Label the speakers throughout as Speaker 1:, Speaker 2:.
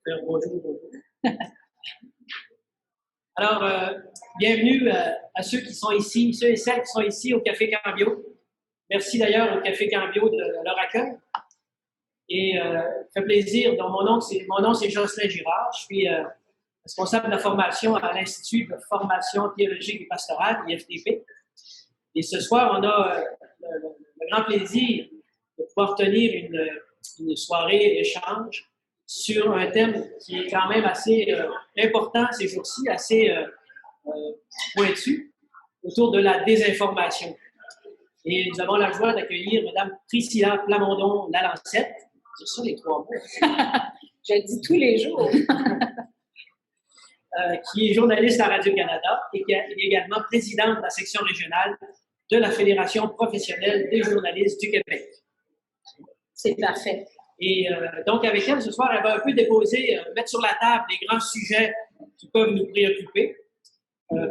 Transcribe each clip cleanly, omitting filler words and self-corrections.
Speaker 1: Bonjour, bonjour. Alors, bienvenue à ceux qui sont ici, ceux et celles qui sont ici au Café Cambio. Merci d'ailleurs au Café Cambio de leur accueil. Et ça fait plaisir. Donc, mon nom, c'est Jocelyn Girard. Je suis responsable de la formation à l'Institut de formation théologique et pastorale, IFTP. Et ce soir, on a le grand plaisir de pouvoir tenir une soirée échange sur un thème qui est quand même assez important ces jours-ci, assez pointu, autour de la désinformation. Et nous avons la joie d'accueillir Mme Priscilla Plamondon-Lalancette. C'est ça les trois mots.
Speaker 2: Je le dis tous les jours.
Speaker 1: Qui est journaliste à Radio-Canada et qui est également présidente de la section régionale de la Fédération professionnelle des journalistes du Québec.
Speaker 2: C'est parfait.
Speaker 1: Et donc, avec elle, ce soir, elle va un peu déposer, mettre sur la table les grands sujets qui peuvent nous préoccuper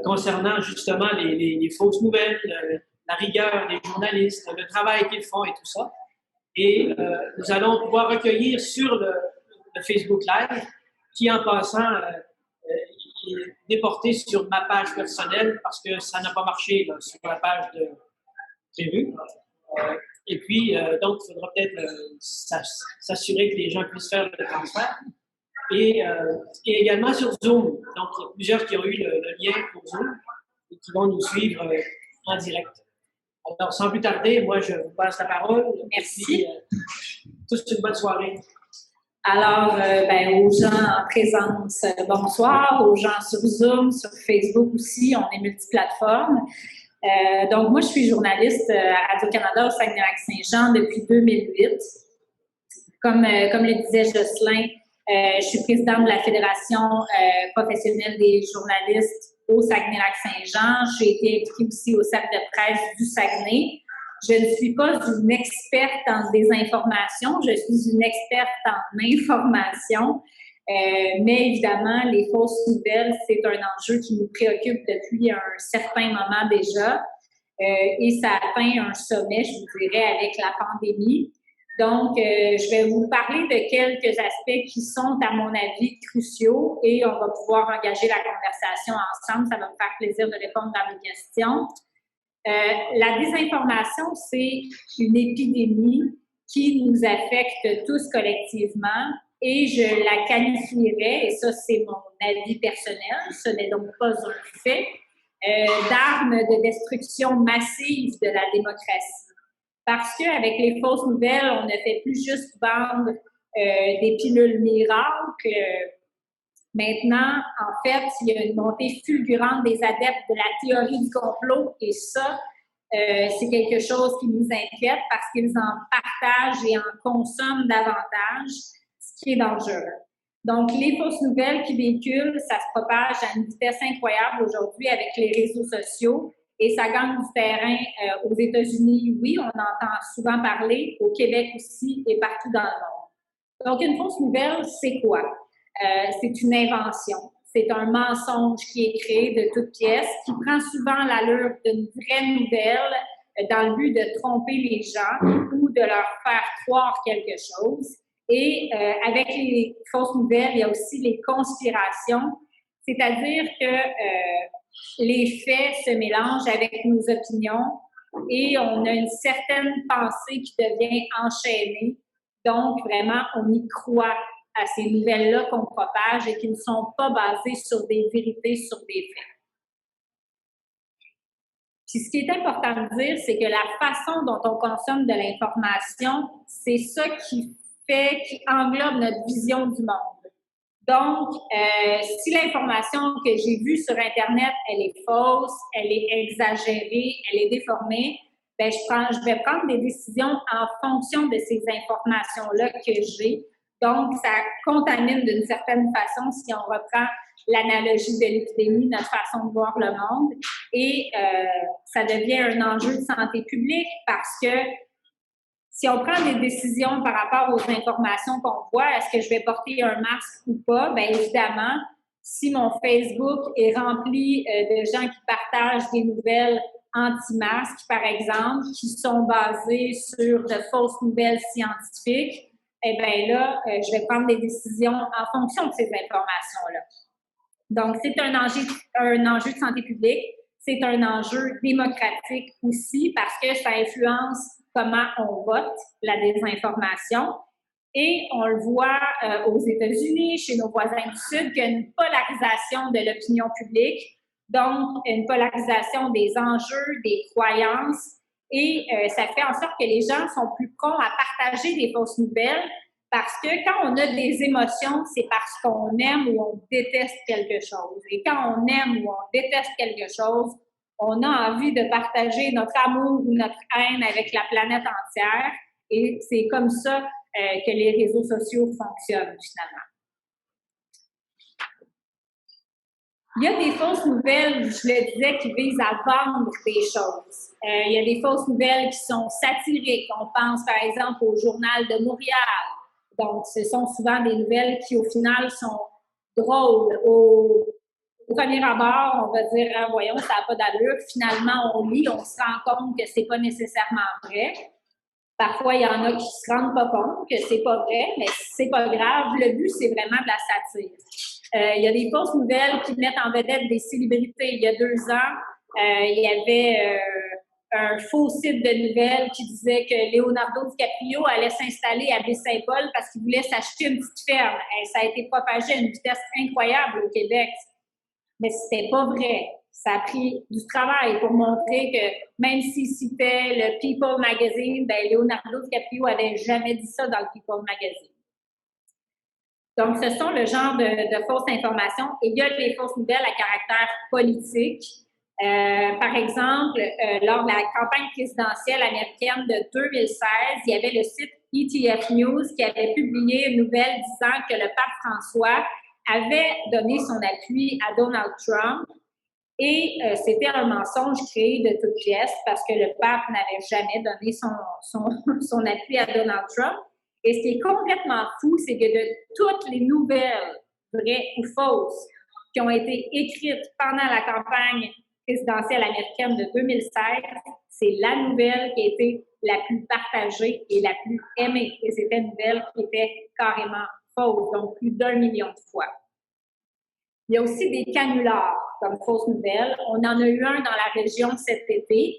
Speaker 1: concernant justement les fausses nouvelles, la rigueur des journalistes, le travail qu'ils font et tout ça. Et nous allons pouvoir recueillir sur le Facebook Live, qui en passant est déporté sur ma page personnelle parce que ça n'a pas marché là, sur la page de prévue. Et puis, donc, il faudra peut-être s'assurer que les gens puissent faire le transfert. Et également sur Zoom. Donc, il y a plusieurs qui ont eu le lien pour Zoom et qui vont nous suivre en direct. Alors, sans plus tarder, moi, je vous passe la parole.
Speaker 2: Merci.
Speaker 1: Tous une bonne soirée.
Speaker 2: Alors, aux gens en présence, bonsoir. Aux gens sur Zoom, sur Facebook aussi, on est multiplateforme. Donc, moi, je suis journaliste à Radio-Canada au Saguenay-Lac-Saint-Jean depuis 2008. Comme le disait Jocelyn, je suis présidente de la Fédération professionnelle des journalistes au Saguenay-Lac-Saint-Jean. J'ai été impliquée aussi au Cercle de presse du Saguenay. Je ne suis pas une experte en désinformation, je suis une experte en information. Mais évidemment, les fausses nouvelles, c'est un enjeu qui nous préoccupe depuis un certain moment déjà. Et ça a atteint un sommet, je vous dirais, avec la pandémie. Donc, je vais vous parler de quelques aspects qui sont, à mon avis, cruciaux et on va pouvoir engager la conversation ensemble. Ça va me faire plaisir de répondre à vos questions. La désinformation, c'est une épidémie qui nous affecte tous collectivement et je la qualifierais, et ça c'est mon avis personnel, ce n'est donc pas un fait, d'arme de destruction massive de la démocratie. Parce qu'avec les fausses nouvelles, on ne fait plus juste vendre des pilules miracles. Maintenant, en fait, il y a une montée fulgurante des adeptes de la théorie du complot et ça, c'est quelque chose qui nous inquiète parce qu'ils en partagent et en consomment davantage, ce qui est dangereux. Donc, les fausses nouvelles qui véhiculent, ça se propage à une vitesse incroyable aujourd'hui avec les réseaux sociaux et ça gagne du terrain aux États-Unis, oui, on entend souvent parler, au Québec aussi et partout dans le monde. Donc, une fausse nouvelle, c'est quoi? C'est une invention. C'est un mensonge qui est créé de toutes pièces, qui prend souvent l'allure d'une vraie nouvelle dans le but de tromper les gens ou de leur faire croire quelque chose. Et avec les fausses nouvelles, il y a aussi les conspirations, c'est-à-dire que les faits se mélangent avec nos opinions et on a une certaine pensée qui devient enchaînée. Donc, vraiment, on y croit à ces nouvelles-là qu'on propage et qui ne sont pas basées sur des vérités, sur des faits. Puis ce qui est important de dire, c'est que la façon dont on consomme de l'information, c'est ça qui englobe notre vision du monde. Donc, si l'information que j'ai vue sur Internet, elle est fausse, elle est exagérée, elle est déformée, bien, je vais prendre des décisions en fonction de ces informations-là que j'ai. Donc, ça contamine d'une certaine façon, si on reprend l'analogie de l'épidémie, notre façon de voir le monde. Et ça devient un enjeu de santé publique parce que si on prend des décisions par rapport aux informations qu'on voit, est-ce que je vais porter un masque ou pas? Bien, évidemment, si mon Facebook est rempli de gens qui partagent des nouvelles anti-masques, par exemple, qui sont basées sur de fausses nouvelles scientifiques, eh bien là, je vais prendre des décisions en fonction de ces informations-là. Donc, c'est un enjeu de santé publique, c'est un enjeu démocratique aussi parce que ça influence comment on vote la désinformation. Et on le voit aux États-Unis, chez nos voisins du Sud, qu'il y a une polarisation de l'opinion publique, donc une polarisation des enjeux, des croyances, et ça fait en sorte que les gens sont plus prompts à partager des fausses nouvelles parce que quand on a des émotions, c'est parce qu'on aime ou on déteste quelque chose. Et quand on aime ou on déteste quelque chose, on a envie de partager notre amour ou notre haine avec la planète entière. Et c'est comme ça que les réseaux sociaux fonctionnent finalement. Il y a des fausses nouvelles, je le disais, qui visent à vendre des choses. Il y a des fausses nouvelles qui sont satiriques. On pense par exemple au Journal de Montréal. Donc, ce sont souvent des nouvelles qui, au final, sont drôles. Au premier abord, on va dire, ah, voyons, ça n'a pas d'allure. Finalement, on lit, on se rend compte que c'est pas nécessairement vrai. Parfois, il y en a qui se rendent pas compte que c'est pas vrai, mais c'est pas grave. Le but, c'est vraiment de la satire. Il y a des fausses nouvelles qui mettent en vedette des célébrités. Il y a 2 ans, il y avait un faux site de nouvelles qui disait que Leonardo DiCaprio allait s'installer à Baie-Saint-Paul parce qu'il voulait s'acheter une petite ferme. Et ça a été propagé à une vitesse incroyable au Québec. Mais c'était pas vrai. Ça a pris du travail pour montrer que même s'il citait le People Magazine, ben Leonardo DiCaprio n'avait jamais dit ça dans le People Magazine. Donc, ce sont le genre de fausses informations. Et il y a les fausses nouvelles à caractère politique. Par exemple, lors de la campagne présidentielle américaine de 2016, il y avait le site ETF News qui avait publié une nouvelle disant que le pape François avait donné son appui à Donald Trump. Et c'était un mensonge créé de toutes pièces parce que le pape n'avait jamais donné son appui à Donald Trump. Et ce qui est complètement fou, c'est que de toutes les nouvelles, vraies ou fausses, qui ont été écrites pendant la campagne présidentielle américaine de 2016, c'est la nouvelle qui a été la plus partagée et la plus aimée. Et c'était une nouvelle qui était carrément fausse, donc plus d'1 million de fois. Il y a aussi des canulars comme fausses nouvelles. On en a eu un dans la région cet été.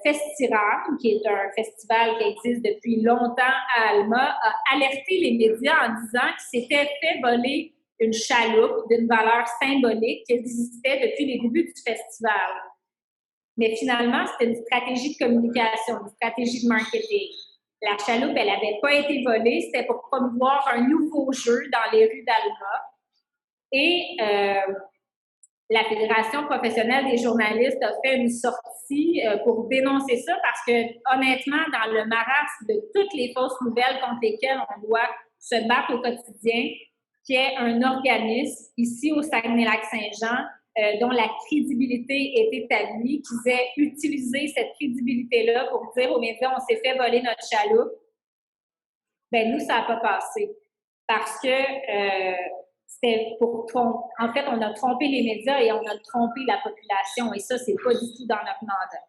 Speaker 2: Festiram, qui est un festival qui existe depuis longtemps à Alma, a alerté les médias en disant qu'il s'était fait voler une chaloupe d'une valeur symbolique qui existait depuis les débuts du festival. Mais finalement, c'était une stratégie de communication, une stratégie de marketing. La chaloupe, elle n'avait pas été volée, c'était pour promouvoir un nouveau jeu dans les rues d'Alma. Et la Fédération professionnelle des journalistes a fait une sortie pour dénoncer ça parce que, honnêtement, dans le marasme de toutes les fausses nouvelles contre lesquelles on doit se battre au quotidien, qui est un organisme ici au Saguenay-Lac-Saint-Jean dont la crédibilité est établie, qui disait utiliser cette crédibilité-là pour dire aux médias on s'est fait voler notre chaloupe. Ben nous, ça n'a pas passé parce que c'était pour tromper. En fait, on a trompé les médias et on a trompé la population. Et ça, c'est pas du tout dans notre mandat.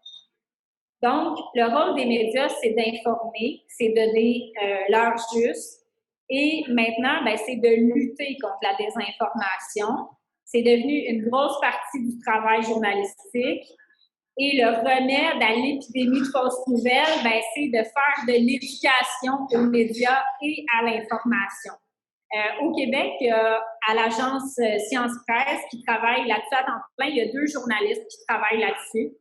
Speaker 2: Donc, le rôle des médias, c'est d'informer, c'est donner l'heure juste. Et maintenant, ben, c'est de lutter contre la désinformation. C'est devenu une grosse partie du travail journalistique. Et le remède à l'épidémie de fausses nouvelles, ben, c'est de faire de l'éducation aux médias et à l'information. Au Québec, à l'agence Science Presse qui travaille là-dessus à temps plein, il y a 2 journalistes qui travaillent là-dessus.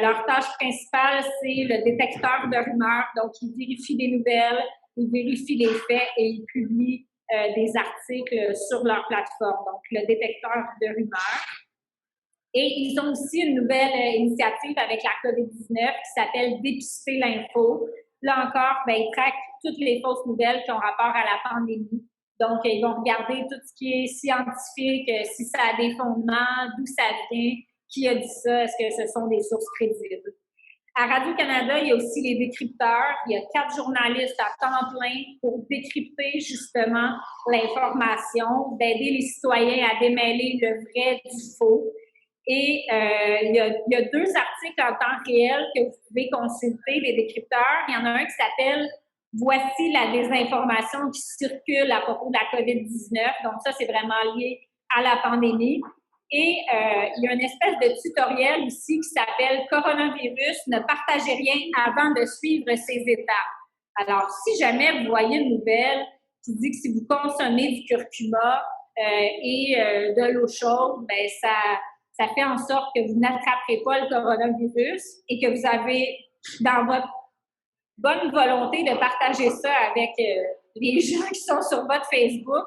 Speaker 2: Leur tâche principale, c'est le détecteur de rumeurs. Donc, ils vérifient des nouvelles, ils vérifient les faits et ils publient des articles sur leur plateforme. Donc, le détecteur de rumeurs. Et ils ont aussi une nouvelle initiative avec la COVID-19 qui s'appelle Dépister l'info. Là encore, ben, ils traquent toutes les fausses nouvelles qui ont rapport à la pandémie. Donc, ils vont regarder tout ce qui est scientifique, si ça a des fondements, d'où ça vient, qui a dit ça, est-ce que ce sont des sources crédibles. À Radio-Canada, il y a aussi les décrypteurs. Il y a 4 journalistes à temps plein pour décrypter justement l'information, d'aider les citoyens à démêler le vrai du faux. Et il y a 2 articles en temps réel que vous pouvez consulter, des décrypteurs. Il y en a un qui s'appelle voici la désinformation qui circule à propos de la COVID-19. Donc, ça, c'est vraiment lié à la pandémie. Et il y a une espèce de tutoriel aussi qui s'appelle « Coronavirus, ne partagez rien avant de suivre ces étapes ». Alors, si jamais vous voyez une nouvelle qui dit que si vous consommez du curcuma et de l'eau chaude, ben ça fait en sorte que vous n'attraperez pas le coronavirus et que vous avez, dans votre bonne volonté de partager ça avec les gens qui sont sur votre Facebook,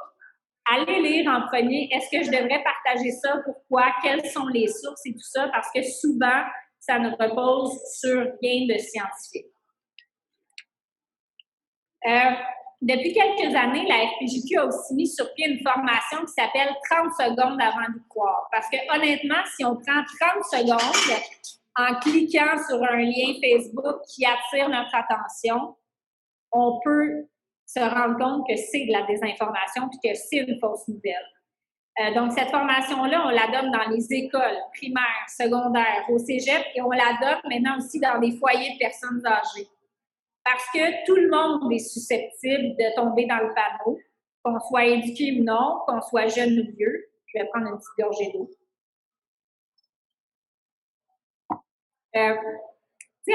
Speaker 2: allez lire en premier, est-ce que je devrais partager ça, pourquoi, quelles sont les sources et tout ça, parce que souvent, ça ne repose sur rien de scientifique. Depuis quelques années, la FPJQ a aussi mis sur pied une formation qui s'appelle 30 secondes avant d'y croire. Parce que honnêtement, si on prend 30 secondes en cliquant sur un lien Facebook qui attire notre attention, on peut se rendre compte que c'est de la désinformation et que c'est une fausse nouvelle. Donc, cette formation-là, on la donne dans les écoles primaires, secondaires, au cégep, et on la donne maintenant aussi dans des foyers de personnes âgées. Parce que tout le monde est susceptible de tomber dans le panneau, qu'on soit éduqué ou non, qu'on soit jeune ou vieux. Je vais prendre une petite gorgée d'eau.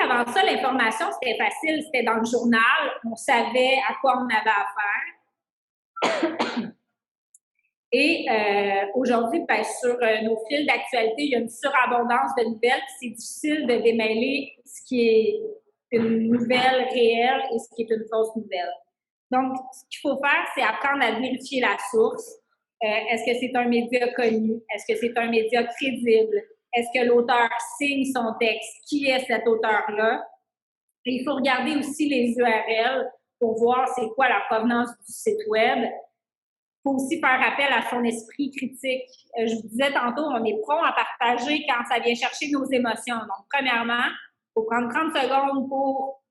Speaker 2: Avant ça, l'information, c'était facile, c'était dans le journal, on savait à quoi on avait affaire. Et aujourd'hui, sur nos fils d'actualité, il y a une surabondance de nouvelles, c'est difficile de démêler ce qui est une nouvelle réelle et ce qui est une fausse nouvelle. Donc, ce qu'il faut faire, c'est apprendre à vérifier la source. Est-ce que c'est un média connu? Est-ce que c'est un média crédible? Est-ce que l'auteur signe son texte? Qui est cet auteur-là? Et il faut regarder aussi les URL pour voir c'est quoi la provenance du site web. Il faut aussi faire appel à son esprit critique. Je vous disais tantôt, on est prompt à partager quand ça vient chercher nos émotions. Donc, premièrement, il faut prendre 30 secondes pour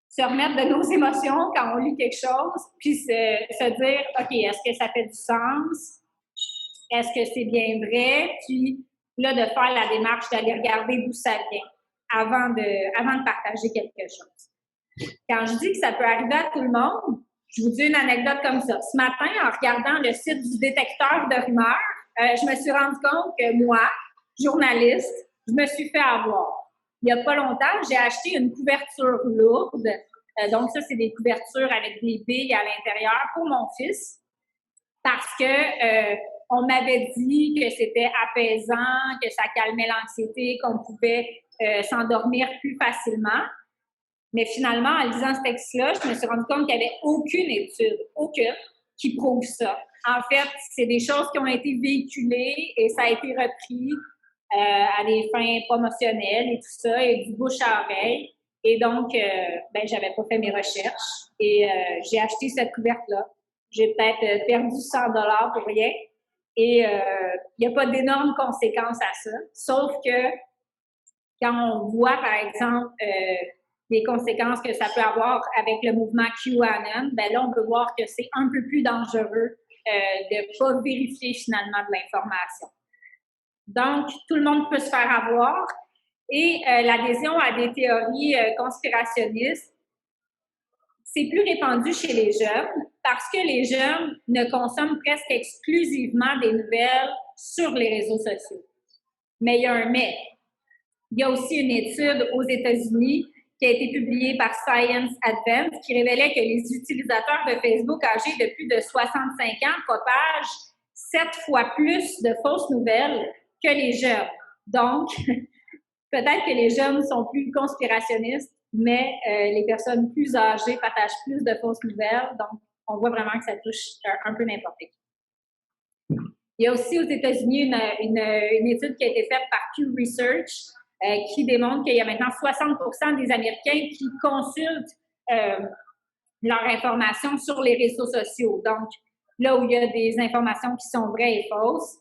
Speaker 2: se remettre de nos émotions quand on lit quelque chose, puis se dire, OK, est-ce que ça fait du sens? Est-ce que c'est bien vrai? Puis là, de faire la démarche d'aller regarder d'où ça vient avant de partager quelque chose. Quand je dis que ça peut arriver à tout le monde, je vous dis une anecdote comme ça. Ce matin, en regardant le site du détecteur de rumeurs, je me suis rendu compte que moi, journaliste, je me suis fait avoir. Il n'y a pas longtemps, j'ai acheté une couverture lourde. Donc, ça, c'est des couvertures avec des billes à l'intérieur pour mon fils parce que on m'avait dit que c'était apaisant, que ça calmait l'anxiété, qu'on pouvait s'endormir plus facilement. Mais finalement, en lisant ce texte-là, je me suis rendu compte qu'il n'y avait aucune étude, aucune, qui prouve ça. En fait, c'est des choses qui ont été véhiculées et ça a été repris à des fins promotionnelles et tout ça, et du bouche à oreille. Et donc, j'avais pas fait mes recherches et j'ai acheté cette couverte-là. J'ai peut-être perdu 100 $ pour rien. Et il n'y a pas d'énormes conséquences à ça. Sauf que quand on voit, par exemple, les conséquences que ça peut avoir avec le mouvement QAnon, là, on peut voir que c'est un peu plus dangereux de ne pas vérifier finalement de l'information. Donc, tout le monde peut se faire avoir. Et l'adhésion à des théories conspirationnistes, c'est plus répandu chez les jeunes parce que les jeunes ne consomment presque exclusivement des nouvelles sur les réseaux sociaux. Mais il y a un mais. Il y a aussi une étude aux États-Unis qui a été publiée par Science Advance qui révélait que les utilisateurs de Facebook âgés de plus de 65 ans propagent 7 fois plus de fausses nouvelles que les jeunes. Donc, peut-être que les jeunes sont plus conspirationnistes, mais les personnes plus âgées partagent plus de fausses nouvelles. Donc, on voit vraiment que ça touche un peu n'importe qui. Il y a aussi aux États-Unis une étude qui a été faite par Pew Research qui démontre qu'il y a maintenant 60% des Américains qui consultent leur information sur les réseaux sociaux. Donc, là où il y a des informations qui sont vraies et fausses.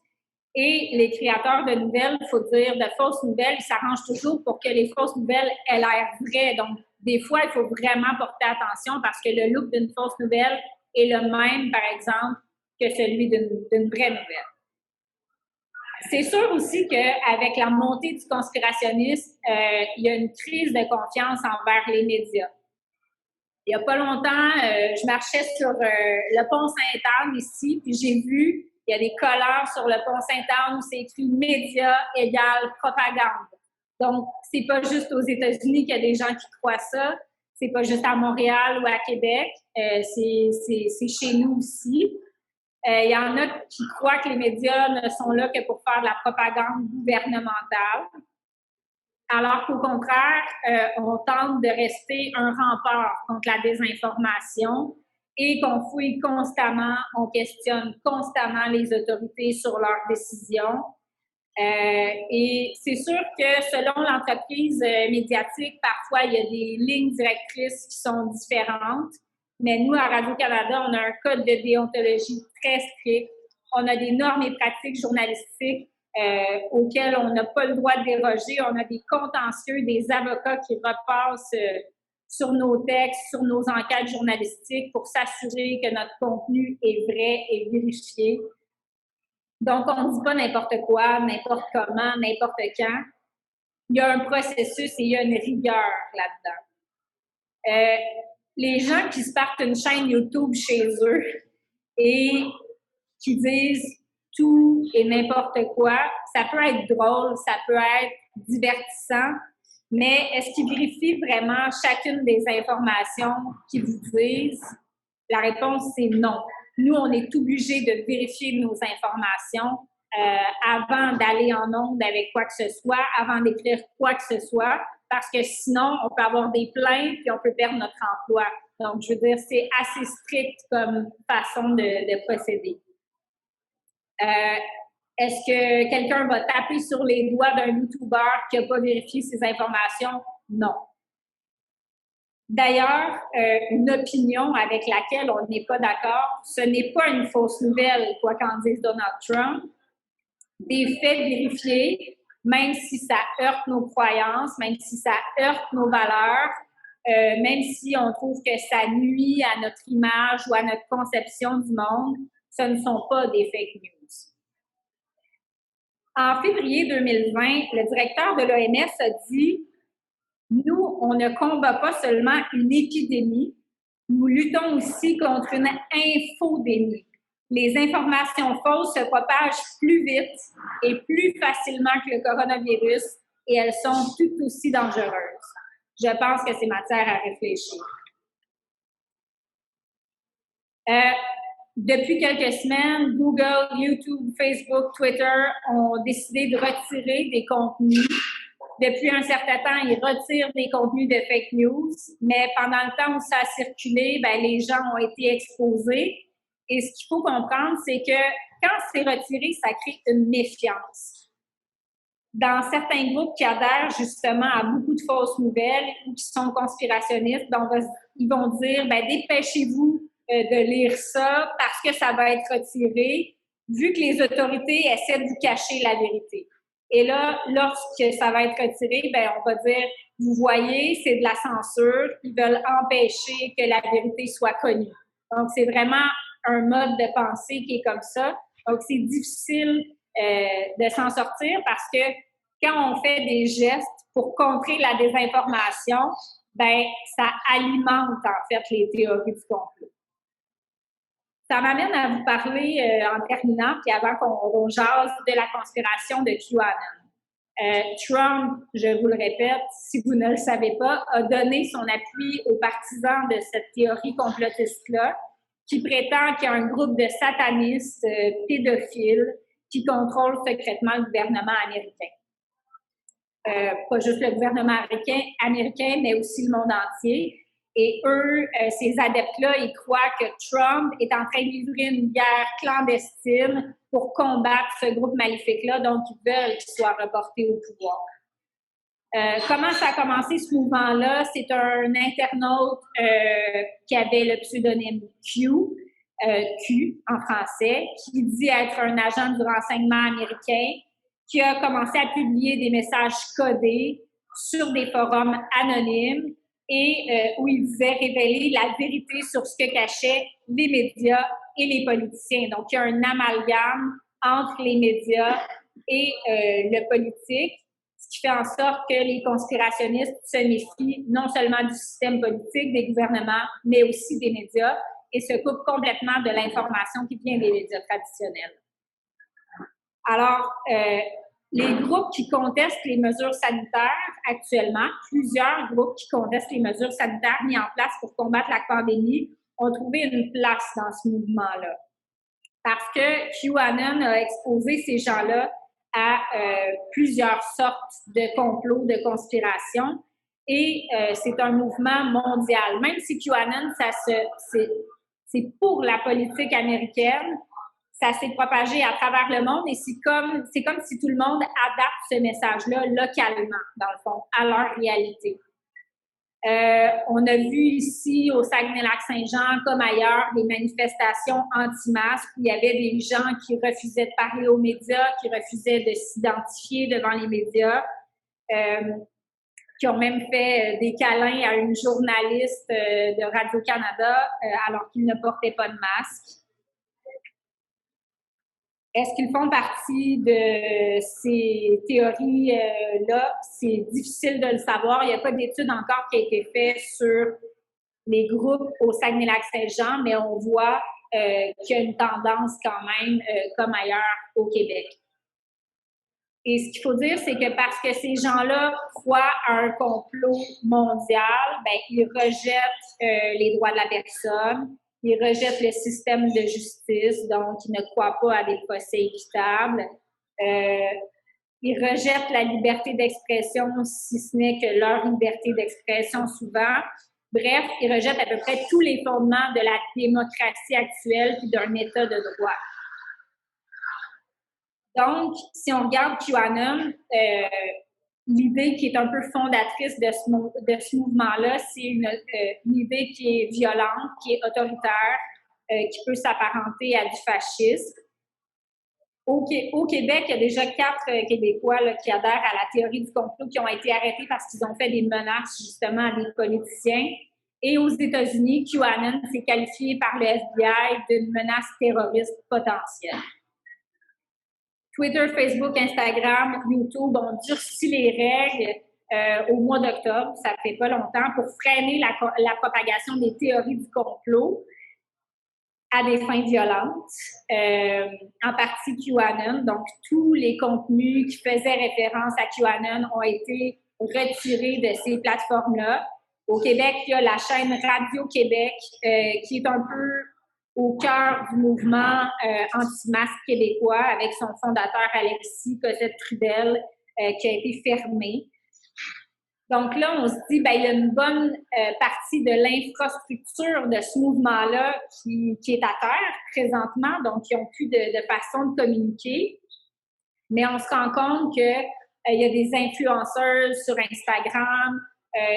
Speaker 2: Et les créateurs de nouvelles, il faut dire, de fausses nouvelles, ils s'arrangent toujours pour que les fausses nouvelles aient l'air vraies. Donc, des fois, il faut vraiment porter attention parce que le look d'une fausse nouvelle est le même, par exemple, que celui d'une vraie nouvelle. C'est sûr aussi qu'avec la montée du conspirationnisme, il y a une crise de confiance envers les médias. Il n'y a pas longtemps, je marchais sur le pont Sainte-Anne ici, puis j'ai vu, il y a des collants sur le pont Sainte-Anne où c'est écrit médias égale propagande. Donc, c'est pas juste aux États-Unis qu'il y a des gens qui croient ça, c'est pas juste à Montréal ou à Québec, c'est chez nous aussi. Il y en a qui croient que les médias ne sont là que pour faire de la propagande gouvernementale, alors qu'au contraire, on tente de rester un rempart contre la désinformation et qu'on fouille constamment, on questionne constamment les autorités sur leurs décisions. Et c'est sûr que selon l'entreprise médiatique, parfois il y a des lignes directrices qui sont différentes, mais nous, à Radio-Canada, on a un code de déontologie très strict. On a des normes et pratiques journalistiques auxquelles on n'a pas le droit de déroger. On a des contentieux, des avocats qui repassent sur nos textes, sur nos enquêtes journalistiques pour s'assurer que notre contenu est vrai et vérifié. Donc, on ne dit pas n'importe quoi, n'importe comment, n'importe quand. Il y a un processus et il y a une rigueur là-dedans. Les gens qui se partent une chaîne YouTube chez eux et qui disent tout et n'importe quoi, ça peut être drôle, ça peut être divertissant, mais est-ce qu'ils vérifient vraiment chacune des informations qu'ils vous disent? La réponse, c'est non. Nous, on est obligés de vérifier nos informations avant d'aller en ondes avec quoi que ce soit, avant d'écrire quoi que ce soit, parce que sinon, on peut avoir des plaintes et on peut perdre notre emploi. Donc, je veux dire, c'est assez strict comme façon de procéder. Est-ce que quelqu'un va taper sur les doigts d'un YouTuber qui n'a pas vérifié ses informations? Non. D'ailleurs, une opinion avec laquelle on n'est pas d'accord, ce n'est pas une fausse nouvelle, quoi qu'en dise Donald Trump. Des faits vérifiés, même si ça heurte nos croyances, même si ça heurte nos valeurs, même si on trouve que ça nuit à notre image ou à notre conception du monde, ce ne sont pas des fake news. En février 2020, le directeur de l'OMS a dit « Nous, on ne combat pas seulement une épidémie, nous luttons aussi contre une infodémie. Les informations fausses se propagent plus vite et plus facilement que le coronavirus et elles sont tout aussi dangereuses. Je pense que c'est matière à réfléchir. » Depuis quelques semaines, Google, YouTube, Facebook, Twitter ont décidé de retirer des contenus. Depuis un certain temps, ils retirent des contenus de fake news, mais pendant le temps où ça a circulé, les gens ont été exposés. Et ce qu'il faut comprendre, c'est que quand c'est retiré, ça crée une méfiance. Dans certains groupes qui adhèrent justement à beaucoup de fausses nouvelles ou qui sont conspirationnistes, ils vont dire, dépêchez-vous de lire ça parce que ça va être retiré, vu que les autorités essaient de vous cacher la vérité. Et là, lorsque ça va être retiré, on va dire, vous voyez, c'est de la censure, ils veulent empêcher que la vérité soit connue. Donc, c'est vraiment un mode de pensée qui est comme ça. Donc, c'est difficile de s'en sortir parce que quand on fait des gestes pour contrer la désinformation, ça alimente en fait les théories du complot. Ça m'amène à vous parler, en terminant, puis avant qu'on jase, de la conspiration de QAnon. Trump, je vous le répète, si vous ne le savez pas, a donné son appui aux partisans de cette théorie complotiste-là, qui prétend qu'il y a un groupe de satanistes pédophiles qui contrôlent secrètement le gouvernement américain. Pas juste le gouvernement américain, mais aussi le monde entier. Et eux, ces adeptes-là, ils croient que Trump est en train de livrer une guerre clandestine pour combattre ce groupe maléfique-là, donc ils veulent qu'il soit reporté au pouvoir. Comment ça a commencé ce mouvement-là? C'est un internaute qui avait le pseudonyme Q en français, qui dit être un agent du renseignement américain, qui a commencé à publier des messages codés sur des forums anonymes et où il disait révéler la vérité sur ce que cachaient les médias et les politiciens. Donc, il y a un amalgame entre les médias et le politique. ce qui fait en sorte que les conspirationnistes se méfient non seulement du système politique, des gouvernements, mais aussi des médias et se coupent complètement de l'information qui vient des médias traditionnels. Alors, les groupes qui contestent les mesures sanitaires actuellement, plusieurs groupes qui contestent les mesures sanitaires mises en place pour combattre la pandémie, ont trouvé une place dans ce mouvement-là. Parce que QAnon a exposé ces gens-là à plusieurs sortes de complots, de conspirations, et c'est un mouvement mondial. Même si QAnon, c'est pour la politique américaine, ça s'est propagé à travers le monde et c'est comme si tout le monde adapte ce message-là localement, dans le fond, à leur réalité. On a vu ici au Saguenay-Lac-Saint-Jean, comme ailleurs, des manifestations anti-masques où il y avait des gens qui refusaient de parler aux médias, qui refusaient de s'identifier devant les médias, qui ont même fait des câlins à une journaliste de Radio-Canada alors qu'ils ne portaient pas de masque. Est-ce qu'ils font partie de ces théories-là? C'est difficile de le savoir. Il n'y a pas d'étude encore qui a été faite sur les groupes au Saguenay-Lac-Saint-Jean, mais on voit qu'il y a une tendance quand même, comme ailleurs au Québec. Et ce qu'il faut dire, c'est que parce que ces gens-là croient à un complot mondial, ben, ils rejettent les droits de la personne. Ils rejettent le système de justice, donc ils ne croient pas à des procès équitables. Ils rejettent la liberté d'expression, si ce n'est que leur liberté d'expression souvent. Bref, ils rejettent à peu près tous les fondements de la démocratie actuelle et d'un État de droit. Donc, si on regarde QAnon, l'idée qui est un peu fondatrice de ce mouvement-là, c'est une idée qui est violente, qui est autoritaire, qui peut s'apparenter à du fascisme. Au Québec, il y a déjà 4 Québécois là, qui adhèrent à la théorie du complot, qui ont été arrêtés parce qu'ils ont fait des menaces justement à des politiciens. Et aux États-Unis, QAnon s'est qualifié par le FBI d'une menace terroriste potentielle. Twitter, Facebook, Instagram, YouTube ont durci les règles au mois d'octobre, ça fait pas longtemps, pour freiner la propagation des théories du complot à des fins violentes, en partie QAnon. Donc, tous les contenus qui faisaient référence à QAnon ont été retirés de ces plateformes-là. Au Québec, il y a la chaîne Radio-Québec qui est un peu au cœur du mouvement anti-masque québécois avec son fondateur Alexis Cossette-Trudel qui a été fermé. Donc là, on se dit, ben il y a une bonne partie de l'infrastructure de ce mouvement-là qui est à terre présentement, donc ils n'ont plus de façon de communiquer. Mais on se rend compte qu'il y a des influenceuses sur Instagram,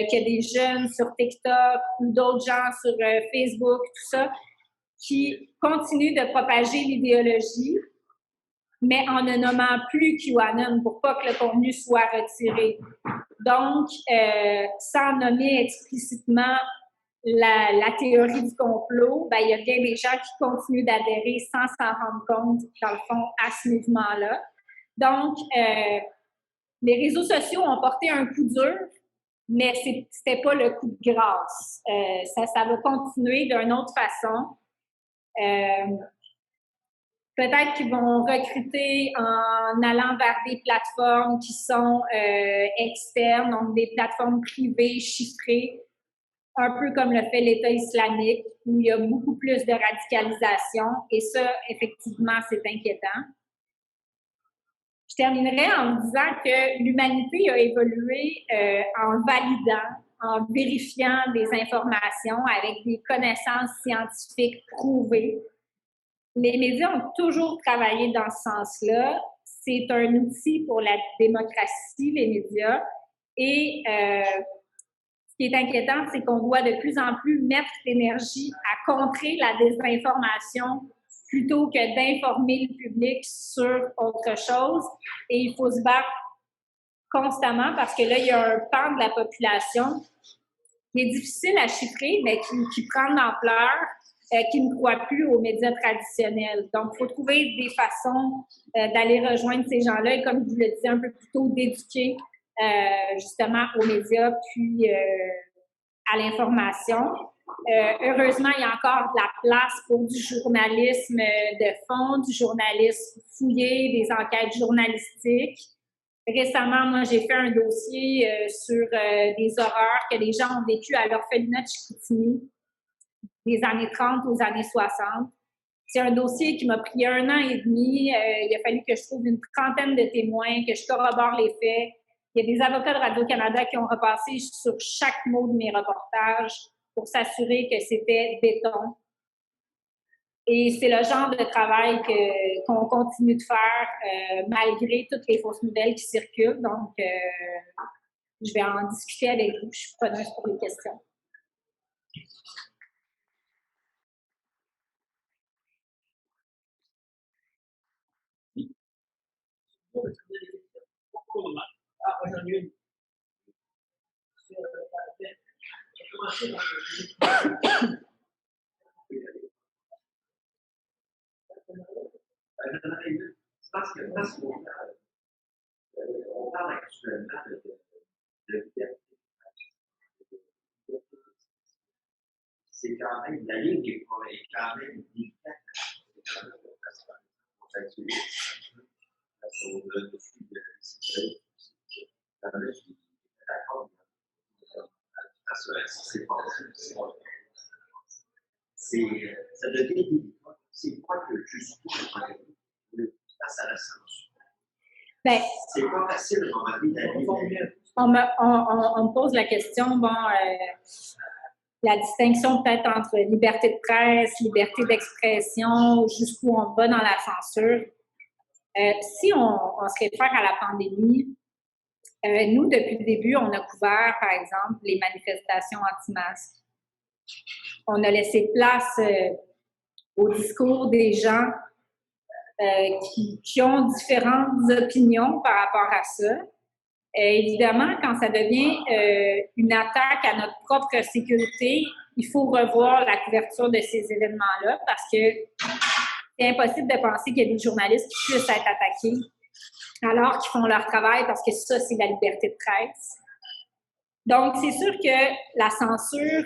Speaker 2: qu'il y a des jeunes sur TikTok ou d'autres gens sur Facebook, tout ça, qui continuent de propager l'idéologie, mais en ne nommant plus QAnon pour pas que le contenu soit retiré. Donc, sans nommer explicitement la théorie du complot, ben, il y a bien des gens qui continuent d'adhérer sans s'en rendre compte, dans le fond, à ce mouvement-là. Donc, les réseaux sociaux ont porté un coup dur, mais c'était pas le coup de grâce. Ça va continuer d'une autre façon. Peut-être qu'ils vont recruter en allant vers des plateformes qui sont externes, donc des plateformes privées, chiffrées, un peu comme le fait l'État islamique, où il y a beaucoup plus de radicalisation. Et ça, effectivement, c'est inquiétant. Je terminerai en disant que l'humanité a évolué en validant, en vérifiant des informations avec des connaissances scientifiques prouvées. Les médias ont toujours travaillé dans ce sens-là. C'est un outil pour la démocratie, les médias. Et ce qui est inquiétant, c'est qu'on doit de plus en plus mettre l'énergie à contrer la désinformation plutôt que d'informer le public sur autre chose. Et il faut se battre constamment parce que là, il y a un pan de la population qui est difficile à chiffrer, mais qui prend de l'ampleur, qui ne croient plus aux médias traditionnels. Donc, il faut trouver des façons d'aller rejoindre ces gens-là et, comme je vous le disais un peu plus tôt, d'éduquer justement aux médias puis à l'information. Heureusement, il y a encore de la place pour du journalisme de fond, du journalisme fouillé, des enquêtes journalistiques. Récemment, moi, j'ai fait un dossier sur des horreurs que les gens ont vécues à l'orphelinat de Chicoutimi, des années 30 aux années 60. C'est un dossier qui m'a pris 1 an et demi. Il a fallu que je trouve une trentaine de témoins, que je corrobore les faits. Il y a des avocats de Radio-Canada qui ont repassé sur chaque mot de mes reportages pour s'assurer que c'était béton. Et c'est le genre de travail qu'on continue de faire malgré toutes les fausses nouvelles qui circulent. Donc, je vais en discuter avec vous. Je suis preneuse pour les questions.
Speaker 1: Ah, moi, j'en ai une. Je pense qu'on parle actuellement de liberté. C'est quand même, la ligne est quand même délicate. Ça devient délicat. C'est quoi que jusqu'où face à la censure?
Speaker 2: Ben,
Speaker 1: c'est pas facile de demander d'aller.
Speaker 2: On me pose la question, bon, la distinction peut-être entre liberté de presse, liberté d'expression, jusqu'où on va dans la censure. Si on se réfère à la pandémie, nous, depuis le début, on a couvert, par exemple, les manifestations anti-masques. On a laissé place au discours des gens qui ont différentes opinions par rapport à ça. Évidemment, quand ça devient une attaque à notre propre sécurité, il faut revoir la couverture de ces événements-là parce que c'est impossible de penser qu'il y a des journalistes qui puissent être attaqués alors qu'ils font leur travail parce que ça, c'est la liberté de presse. Donc, c'est sûr que la censure,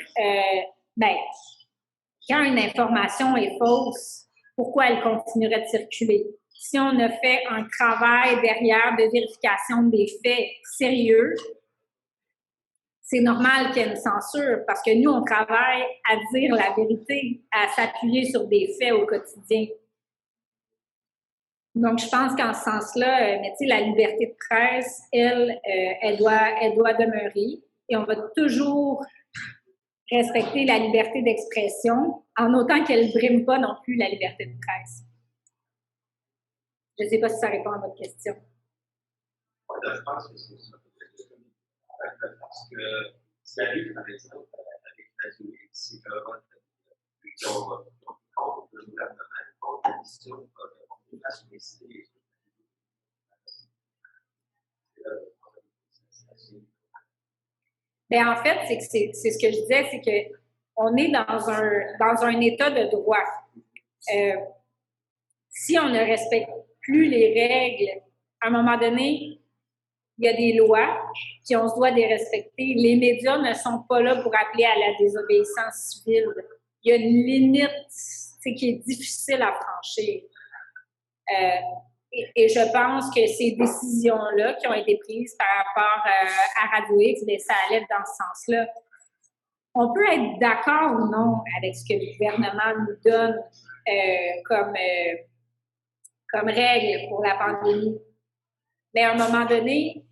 Speaker 2: quand une information est fausse, pourquoi elle continuerait de circuler? Si on a fait un travail derrière de vérification des faits sérieux, c'est normal qu'il y ait une censure parce que nous, on travaille à dire la vérité, à s'appuyer sur des faits au quotidien. Donc, je pense qu'en ce sens-là, la liberté de presse, elle doit demeurer et on va toujours respecter la liberté d'expression en autant qu'elle ne brime pas non plus la liberté de presse. Je ne sais pas si ça répond à votre question.
Speaker 1: Oui, je pense que c'est ça. Parce que ce qui arrive, par exemple, avec la Unis, c'est qu'on contre le gouvernement, contre la mission, on va solliciter.
Speaker 2: Bien, en fait, c'est ce que je disais, c'est qu'on est dans un état de droit. Si on ne respecte plus les règles, à un moment donné, il y a des lois, puis on se doit de les respecter. Les médias ne sont pas là pour appeler à la désobéissance civile. Il y a une limite qui est difficile à franchir. Et je pense que ces décisions-là qui ont été prises par rapport à Radio X, ça allait dans ce sens-là. On peut être d'accord ou non avec ce que le gouvernement nous donne comme règle pour la pandémie. Mais à un moment donné,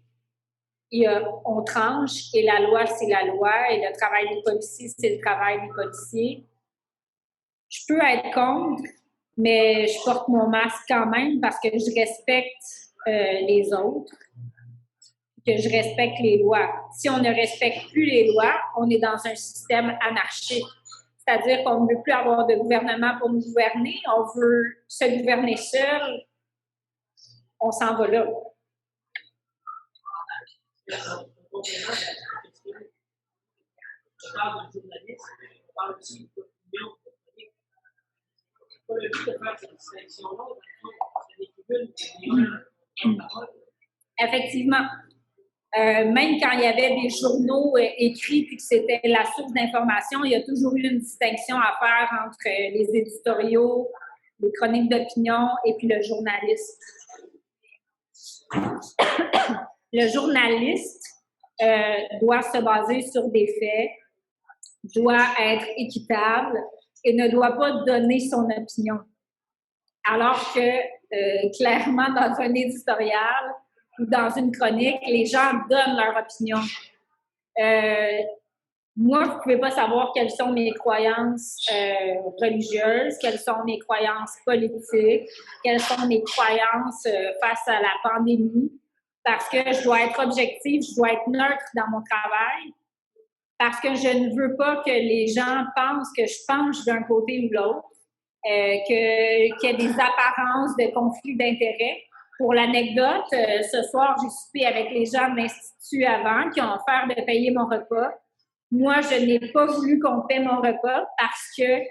Speaker 2: on tranche et la loi, c'est la loi et le travail des policiers, c'est le travail des policiers. Je peux être contre, mais je porte mon masque quand même parce que je respecte les autres, que je respecte les lois. Si on ne respecte plus les lois, on est dans un système anarchique. C'est-à-dire qu'on ne veut plus avoir de gouvernement pour nous gouverner, on veut se gouverner seul, on s'en va là.
Speaker 1: On parle de journalisme, on parle aussi d'opinion. pas le but de faire cette distinction-là, c'est des tribunes, les gens parole.
Speaker 2: Effectivement. Même quand il y avait des journaux écrits et que c'était la source d'information, il y a toujours eu une distinction à faire entre les éditoriaux, les chroniques d'opinion et puis le journaliste. Le journaliste doit se baser sur des faits, doit être équitable et ne doit pas donner son opinion. Alors que, clairement, dans un éditorial ou dans une chronique, les gens donnent leur opinion. Moi, vous ne pouvez pas savoir quelles sont mes croyances religieuses, quelles sont mes croyances politiques, quelles sont mes croyances face à la pandémie, parce que je dois être objective, je dois être neutre dans mon travail, parce que je ne veux pas que les gens pensent que je penche d'un côté ou l'autre, qu'il y ait des apparences de conflits d'intérêts. Pour l'anecdote, ce soir, j'ai soupé avec les gens de l'Institut avant qui ont offert de payer mon repas. Moi, je n'ai pas voulu qu'on paie mon repas parce que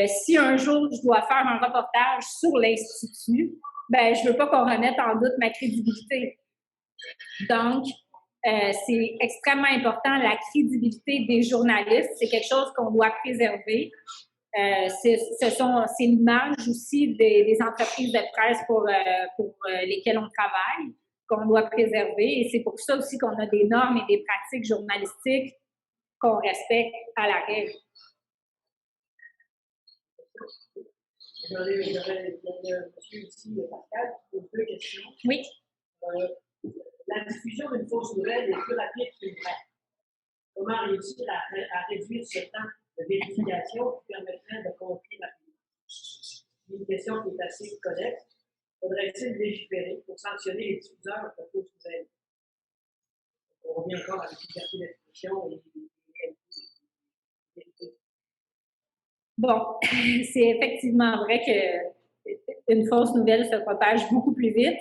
Speaker 2: si un jour je dois faire un reportage sur l'Institut, ben je veux pas qu'on remette en doute ma crédibilité. Donc, c'est extrêmement important, la crédibilité des journalistes. C'est quelque chose qu'on doit préserver. C'est l'image aussi des entreprises de presse pour lesquelles on travaille qu'on doit préserver. Et c'est pour ça aussi qu'on a des normes et des pratiques journalistiques qu'on respecte à la règle.
Speaker 1: J'aurais monsieur ici, Pascal, qui pose 2 questions.
Speaker 2: Oui.
Speaker 1: La diffusion d'une fausse nouvelle est plus rapide qu'une vraie. Comment réussir à réduire ce temps de vérification qui permettrait de contrer la pub? Une question qui est assez connexe. Faudrait-il légiférer pour sanctionner les diffuseurs de fausses nouvelles? On revient encore à la liberté d'expression et
Speaker 2: Bon, c'est effectivement vrai qu'une fausse nouvelle se propage beaucoup plus vite.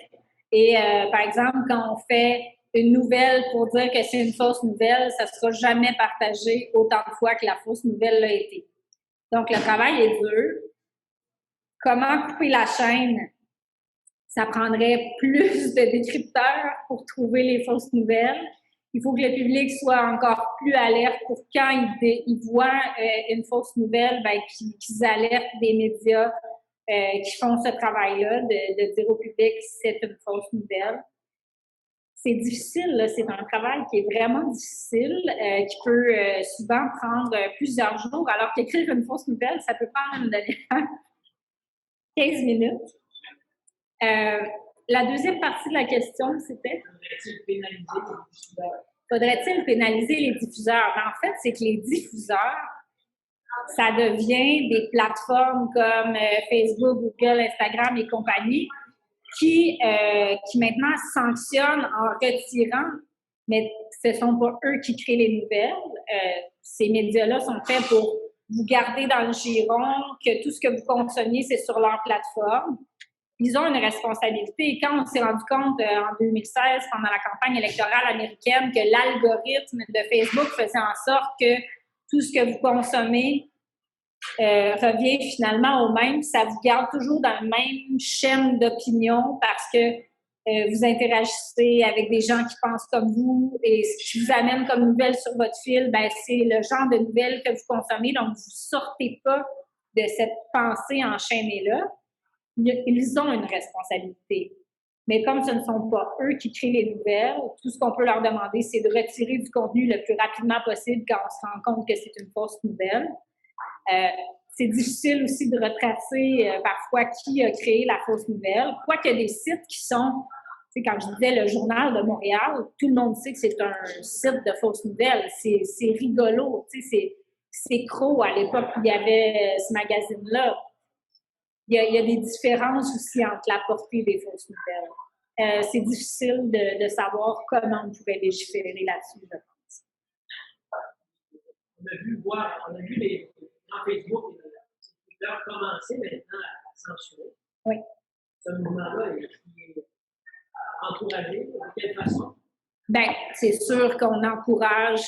Speaker 2: Et par exemple, quand on fait une nouvelle pour dire que c'est une fausse nouvelle, ça ne sera jamais partagé autant de fois que la fausse nouvelle l'a été. Donc, le travail est dur. Comment couper la chaîne? Ça prendrait plus de décrypteurs pour trouver les fausses nouvelles. Il faut que le public soit encore plus alerte pour quand ils voient une fausse nouvelle, ben, qu'ils alertent des médias qui font ce travail-là, de dire au public que c'est une fausse nouvelle. C'est difficile, là, c'est un travail qui est vraiment difficile, qui peut souvent prendre plusieurs jours, alors qu'écrire une fausse nouvelle, ça peut prendre 15 minutes. La deuxième partie de la question, c'était? Faudrait-il pénaliser les diffuseurs? Ben, en fait, c'est que les diffuseurs, ça devient des plateformes comme Facebook, Google, Instagram et compagnie qui maintenant sanctionnent en retirant, mais ce ne sont pas eux qui créent les nouvelles. Ces médias-là sont faits pour vous garder dans le giron, que tout ce que vous consommiez, c'est sur leur plateforme. Ils ont une responsabilité. Et quand on s'est rendu compte en 2016, pendant la campagne électorale américaine, que l'algorithme de Facebook faisait en sorte que tout ce que vous consommez revient finalement au même, ça vous garde toujours dans la même chaîne d'opinion parce que vous interagissez avec des gens qui pensent comme vous et ce qui vous amène comme nouvelle sur votre fil, ben, c'est le genre de nouvelles que vous consommez. Donc, vous ne sortez pas de cette pensée enchaînée-là. Ils ont une responsabilité. Mais comme ce ne sont pas eux qui créent les nouvelles, tout ce qu'on peut leur demander, c'est de retirer du contenu le plus rapidement possible quand on se rend compte que c'est une fausse nouvelle. C'est difficile aussi de retracer parfois qui a créé la fausse nouvelle. Quoique il y a des sites qui sont, tu sais, quand je disais le Journal de Montréal, tout le monde sait que c'est un site de fausses nouvelles. C'est rigolo, tu sais, c'est Crow à l'époque où il y avait ce magazine-là. Il y a des différences aussi entre la portée des fausses nouvelles. C'est difficile de savoir comment on pourrait légiférer là-dessus, je pense.
Speaker 1: On a vu les gens Facebook et les Twitter commencer maintenant à censurer.
Speaker 2: Oui.
Speaker 1: Ce mouvement-là est encouragé de quelle façon?
Speaker 2: Bien, c'est sûr qu'on encourage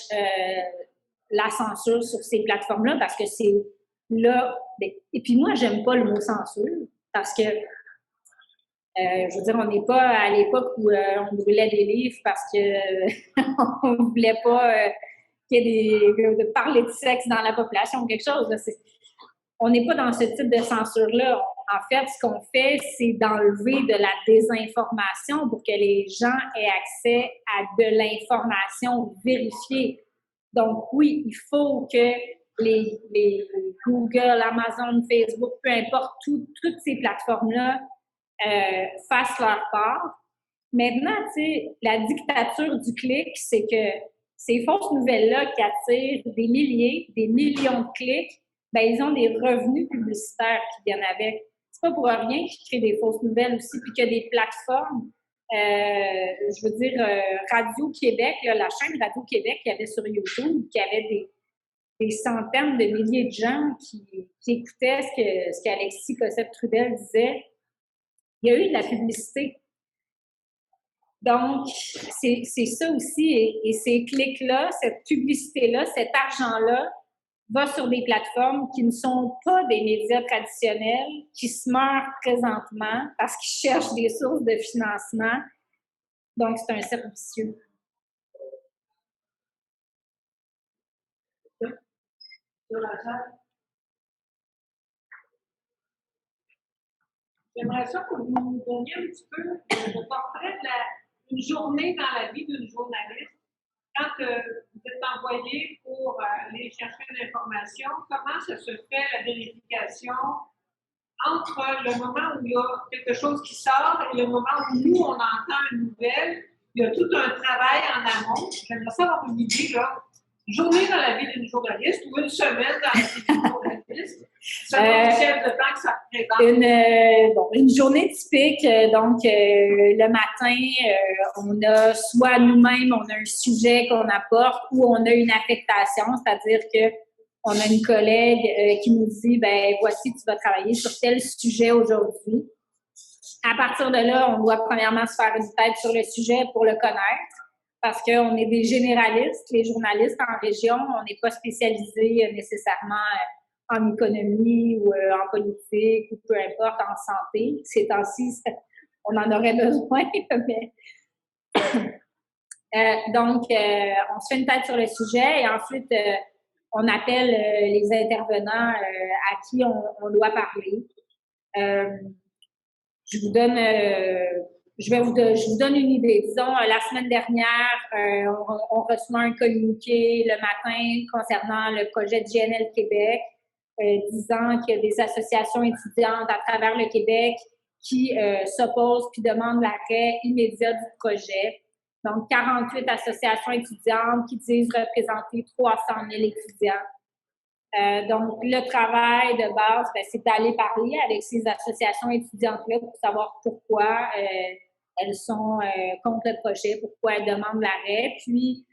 Speaker 2: la censure sur ces plateformes-là parce que c'est là Et puis moi, j'aime pas le mot censure parce que, je veux dire, on n'est pas à l'époque où on brûlait des livres parce que on voulait pas qu'il y ait de parler de sexe dans la population ou quelque chose. Là. On n'est pas dans ce type de censure-là. En fait, ce qu'on fait, c'est d'enlever de la désinformation pour que les gens aient accès à de l'information vérifiée. Donc, oui, il faut que les Google, Amazon, Facebook, peu importe, toutes ces plateformes-là fassent leur part. Maintenant, tu sais, la dictature du clic, c'est que ces fausses nouvelles-là qui attirent des milliers, des millions de clics, ben ils ont des revenus publicitaires qui viennent avec. C'est pas pour rien qu'ils créent des fausses nouvelles aussi, puis qu'il y a des plateformes, je veux dire, Radio-Québec, là, la chaîne Radio-Québec qu'il y avait sur YouTube, qui avait des centaines de milliers de gens qui écoutaient ce qu'Alexis Cossette-Trudel disait. Il y a eu de la publicité. Donc, c'est ça aussi. Et ces clics-là, cette publicité-là, cet argent-là, va sur des plateformes qui ne sont pas des médias traditionnels, qui se meurent présentement parce qu'ils cherchent des sources de financement. Donc, c'est un cercle vicieux.
Speaker 3: J'aimerais ça que vous nous donniez un petit peu le portrait d'une journée dans la vie d'une journaliste. Quand vous êtes envoyé pour aller chercher l'information, comment ça se fait la vérification entre le moment où il y a quelque chose qui sort et le moment où nous, on entend une nouvelle? Il y a tout un travail en amont. J'aimerais ça avoir une idée, là. Une journée dans la vie d'une journaliste ou une semaine dans la vie d'une journaliste. Selon le chef de temps que ça représente.
Speaker 2: Une journée typique, donc le matin, on a soit nous-mêmes, on a un sujet qu'on apporte ou on a une affectation, c'est-à-dire que on a une collègue qui nous dit, ben voici, tu vas travailler sur tel sujet aujourd'hui. À partir de là, on doit premièrement se faire une tête sur le sujet pour le connaître. Parce qu'on est des généralistes, les journalistes en région, on n'est pas spécialisés nécessairement en économie ou en politique ou peu importe, en santé. Ces temps-ci, on en aurait besoin, mais... donc, on se fait une tête sur le sujet et ensuite, on appelle les intervenants à qui on doit parler. Je vous donne une idée. Disons, la semaine dernière, on reçoit un communiqué le matin concernant le projet de GNL Québec, disant qu'il y a des associations étudiantes à travers le Québec qui s'opposent puis demandent l'arrêt immédiat du projet. Donc, 48 associations étudiantes qui disent représenter 300 000 étudiants. Donc, le travail de base, c'est d'aller parler avec ces associations étudiantes-là pour savoir pourquoi elles sont contre le projet, pourquoi elles demandent l'arrêt, puis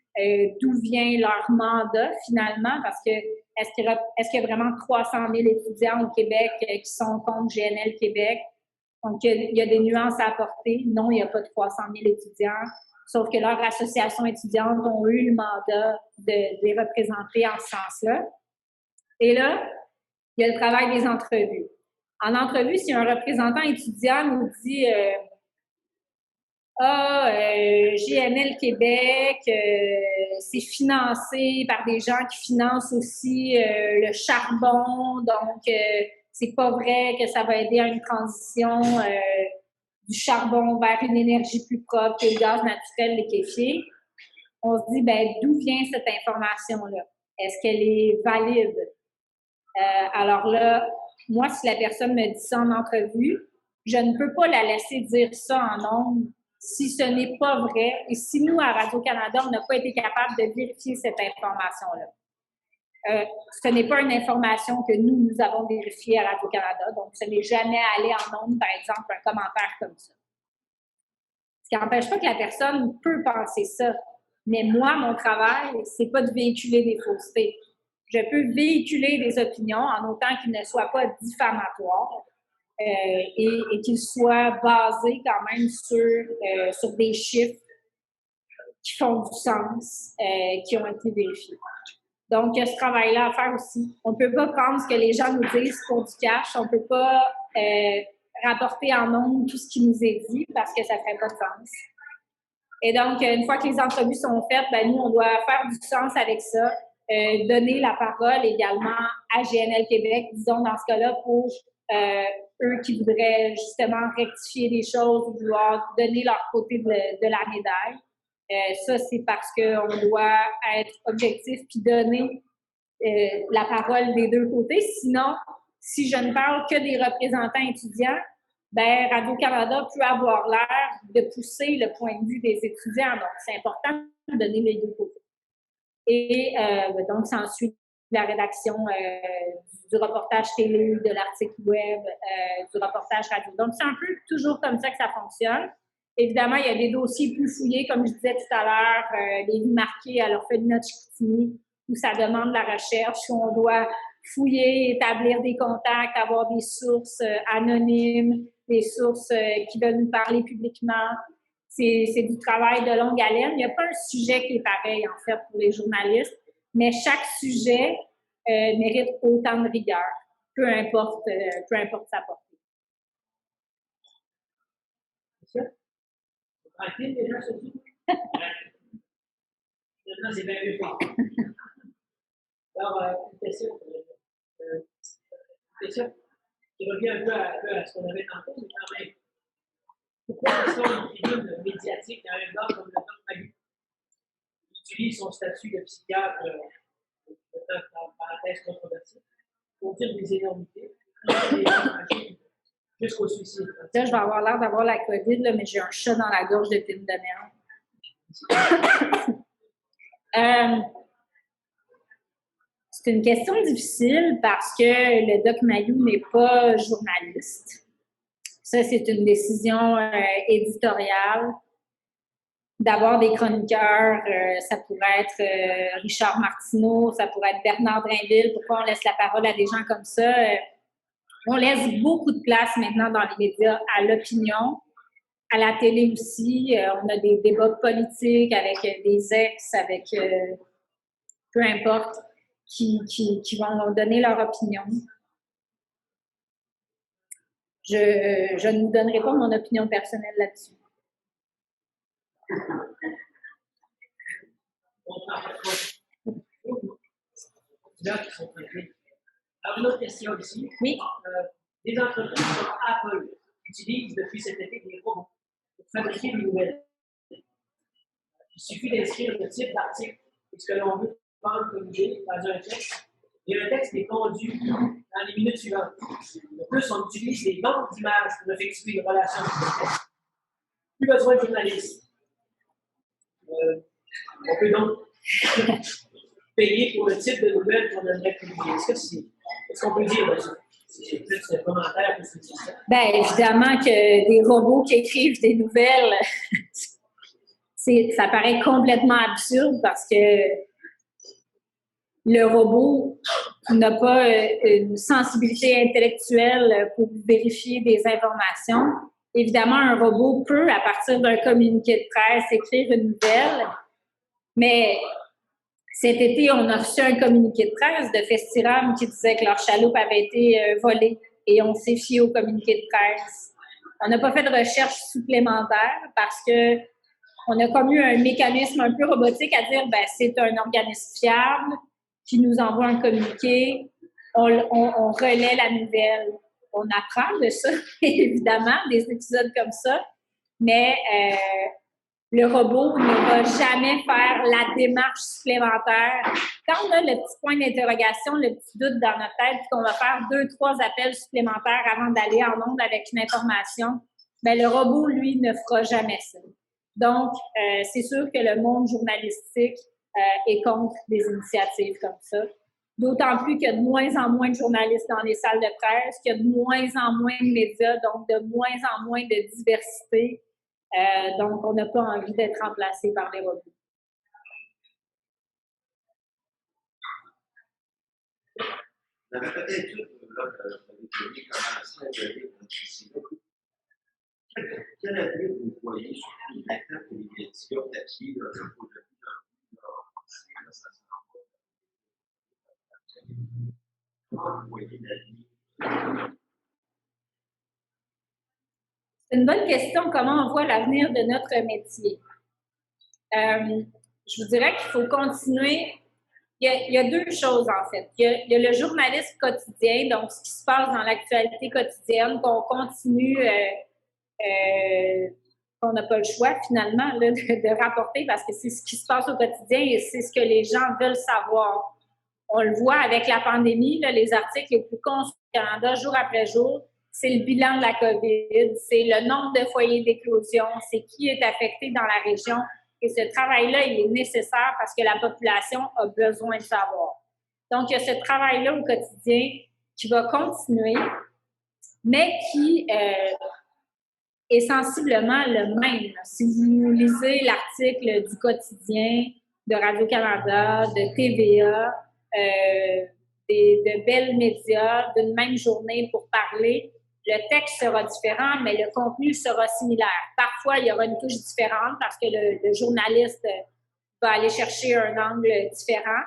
Speaker 2: d'où vient leur mandat finalement, parce que est-ce qu'il y a vraiment 300 000 étudiants au Québec qui sont contre GNL Québec? Donc, il y a des nuances à apporter. Non, il n'y a pas 300 000 étudiants, sauf que leurs associations étudiantes ont eu le mandat de les représenter en ce sens-là. Et là, il y a le travail des entrevues. En entrevue, si un représentant étudiant nous dit GNL Québec, c'est financé par des gens qui financent aussi le charbon, donc c'est pas vrai que ça va aider à une transition du charbon vers une énergie plus propre que le gaz naturel liquéfié. On se dit, d'où vient cette information-là? Est-ce qu'elle est valide? Alors là, moi, si la personne me dit ça en entrevue, je ne peux pas la laisser dire ça en ondes si ce n'est pas vrai et si nous, à Radio-Canada, on n'a pas été capable de vérifier cette information-là. Ce n'est pas une information que nous avons vérifiée à Radio-Canada, donc ce n'est jamais allé en ondes, par exemple, un commentaire comme ça. Ce qui n'empêche pas que la personne peut penser ça. Mais moi, mon travail, c'est pas de véhiculer des faussetés. Je peux véhiculer des opinions en autant qu'ils ne soient pas diffamatoires et qu'ils soient basés quand même sur des chiffres qui font du sens, qui ont été vérifiés. Donc, il y a ce travail-là à faire aussi. On ne peut pas prendre ce que les gens nous disent pour du cash. On ne peut pas rapporter en nombre tout ce qui nous est dit parce que ça ne ferait pas de sens. Et donc, une fois que les entrevues sont faites, ben, nous, on doit faire du sens avec ça, donner la parole également à GNL Québec, disons dans ce cas-là, pour eux qui voudraient justement rectifier des choses, vouloir donner leur côté de la médaille. Ça, c'est parce qu'on doit être objectif puis donner la parole des deux côtés. Sinon, si je ne parle que des représentants étudiants, ben Radio-Canada peut avoir l'air de pousser le point de vue des étudiants. Donc, c'est important de donner les deux côtés. Et donc, s'ensuit la rédaction du reportage télé, de l'article web, du reportage radio. Donc, c'est un peu toujours comme ça que ça fonctionne. Évidemment, il y a des dossiers plus fouillés, comme je disais tout à l'heure, les vies marquées à l'orphelinat de Chicoutimi, où ça demande la recherche, où on doit fouiller, établir des contacts, avoir des sources anonymes, des sources qui veulent nous parler publiquement. C'est du travail de longue haleine. Il n'y a pas un sujet qui est pareil, en fait, pour les journalistes, mais chaque sujet mérite autant de rigueur, peu importe sa portée.
Speaker 1: Tranquille, les gens se disent. Maintenant, c'est bien mieux fort. Alors, une question qui revient un peu à ce qu'on avait tantôt, mais quand même. Pourquoi est-ce qu'on tribune médiatique dans un ordre comme le Dr Mailloux? Il utilise son statut de psychiatre, peut-être en parenthèse controversée, pour dire des énormités, jusqu'au suicide.
Speaker 2: Là, je vais avoir l'air d'avoir la COVID, là, mais j'ai un chat dans la gorge depuis une demi-heure. C'est une question difficile parce que le Doc Mailloux n'est pas journaliste. Ça, c'est une décision éditoriale. D'avoir des chroniqueurs, ça pourrait être Richard Martineau, ça pourrait être Bernard Drinville. Pourquoi on laisse la parole à des gens comme ça? On laisse beaucoup de place maintenant dans les médias à l'opinion, à la télé aussi. On a des débats politiques avec des ex, avec peu importe, qui vont donner leur opinion. Je ne vous donnerai pas mon opinion personnelle là-dessus.
Speaker 1: Qui sont traités. Alors, une autre question ici.
Speaker 2: Oui.
Speaker 1: Les entreprises comme Apple utilisent depuis cet été des robots pour fabriquer des nouvelles. Il suffit d'inscrire le type d'article et ce que l'on veut prendre comme idée dans un texte. Et un texte est conduit dans les minutes suivantes. De plus, on utilise des banques d'images pour effectuer une relation avec le texte. Plus besoin de journalistes. On peut donc payer pour le type de nouvelles qu'on aimerait publier. Est-ce qu'on peut dire ça? C'est plus un commentaire que c'est ça.
Speaker 2: Bien, évidemment que des robots qui écrivent des nouvelles, ça paraît complètement absurde parce que le robot n'a pas une sensibilité intellectuelle pour vérifier des informations. Évidemment, un robot peut, à partir d'un communiqué de presse, écrire une nouvelle, mais cet été, on a reçu un communiqué de presse de Festiram qui disait que leur chaloupe avait été volée et on s'est fié au communiqué de presse. On n'a pas fait de recherche supplémentaire parce que on a comme eu un mécanisme un peu robotique à dire ben c'est un organisme fiable qui nous envoie un communiqué, on relaie la nouvelle. On apprend de ça, évidemment, des épisodes comme ça, mais le robot ne va jamais faire la démarche supplémentaire. Quand on a le petit point d'interrogation, le petit doute dans notre tête, qu'on va faire 2-3 appels supplémentaires avant d'aller en onde avec une information, bien, le robot, lui, ne fera jamais ça. Donc, c'est sûr que le monde journalistique est contre des initiatives comme ça. D'autant plus qu'il y a de moins en moins de journalistes dans les salles de presse, qu'il y a de moins en moins de médias, donc de moins en moins de diversité. Donc, on n'a pas envie d'être remplacé par les robots.
Speaker 4: Vous avez peut-être vu, là, vous avez dit comment la salle de livre quel avis vous voyez sur l'impact que les médias papier, là, Comment vous voyez la vie?
Speaker 2: C'est une bonne question, comment on voit l'avenir de notre métier. Je vous dirais qu'il faut continuer. Il y a deux choses, en fait. Il y a le journalisme quotidien, donc ce qui se passe dans l'actualité quotidienne, qu'on continue, qu'on n'a pas le choix, finalement, là, de rapporter parce que c'est ce qui se passe au quotidien et c'est ce que les gens veulent savoir. On le voit avec la pandémie, là, les articles les plus consultés au Canada, jour après jour, c'est le bilan de la COVID, c'est le nombre de foyers d'éclosion, c'est qui est affecté dans la région. Et ce travail-là, il est nécessaire parce que la population a besoin de savoir. Donc, il y a ce travail-là au quotidien qui va continuer, mais qui est sensiblement le même. Si vous lisez l'article du quotidien de Radio-Canada, de TVA, de Bell Média, d'une même journée pour parler, le texte sera différent, mais le contenu sera similaire. Parfois, il y aura une touche différente parce que le journaliste va aller chercher un angle différent.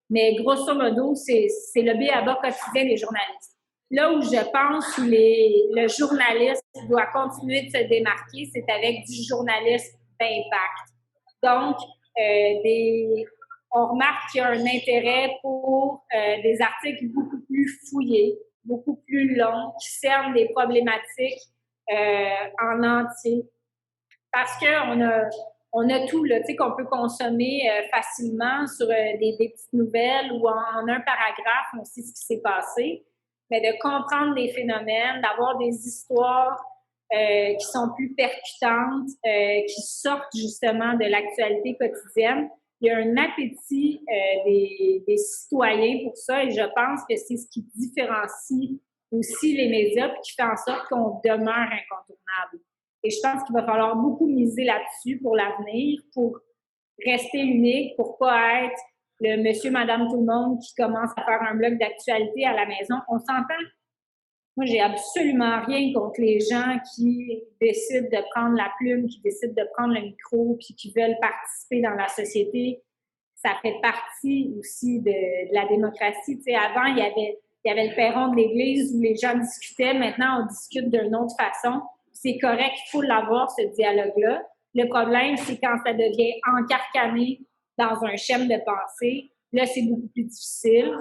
Speaker 2: Mais grosso modo, c'est le b.a.-ba quotidien des journalistes. Là où je pense où le journaliste doit continuer de se démarquer, c'est avec du journalisme d'impact. Donc, on remarque qu'il y a un intérêt pour des articles beaucoup plus fouillés, beaucoup plus longs, qui cernent des problématiques en entier. Parce qu'on a tout, là, tu sais, qu'on peut consommer facilement sur des petites nouvelles ou en un paragraphe, on sait ce qui s'est passé. Mais de comprendre des phénomènes, d'avoir des histoires qui sont plus percutantes, qui sortent justement de l'actualité quotidienne. Il y a un appétit des citoyens pour ça et je pense que c'est ce qui différencie aussi les médias et qui fait en sorte qu'on demeure incontournable. Et je pense qu'il va falloir beaucoup miser là-dessus pour l'avenir, pour rester unique, pour pas être le monsieur, madame, tout le monde qui commence à faire un blog d'actualité à la maison. On s'entend. Moi, j'ai absolument rien contre les gens qui décident de prendre la plume, qui décident de prendre le micro, puis qui veulent participer dans la société. Ça fait partie aussi de la démocratie. Tu sais, avant, il y avait le perron de l'église où les gens discutaient. Maintenant, on discute d'une autre façon. C'est correct, il faut l'avoir, ce dialogue-là. Le problème, c'est quand ça devient encarcané dans un schéma de pensée. Là, c'est beaucoup plus difficile.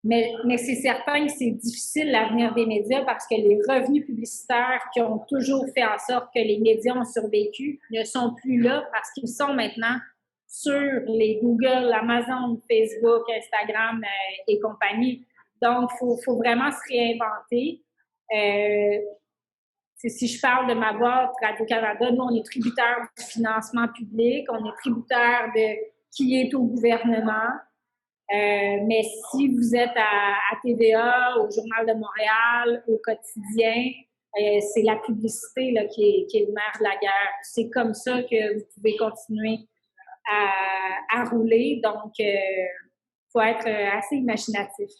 Speaker 2: Mais c'est certain que c'est difficile l'avenir des médias parce que les revenus publicitaires qui ont toujours fait en sorte que les médias ont survécu ne sont plus là parce qu'ils sont maintenant sur les Google, Amazon, Facebook, Instagram et compagnie. Donc, faut vraiment se réinventer. Si je parle de ma boîte Radio-Canada, nous, on est tributaire du financement public, on est tributaire de qui est au gouvernement. Mais si vous êtes à TVA, au Journal de Montréal, au quotidien, c'est la publicité là, qui est le nerf de la guerre. C'est comme ça que vous pouvez continuer à rouler. Donc, il faut être assez imaginatif.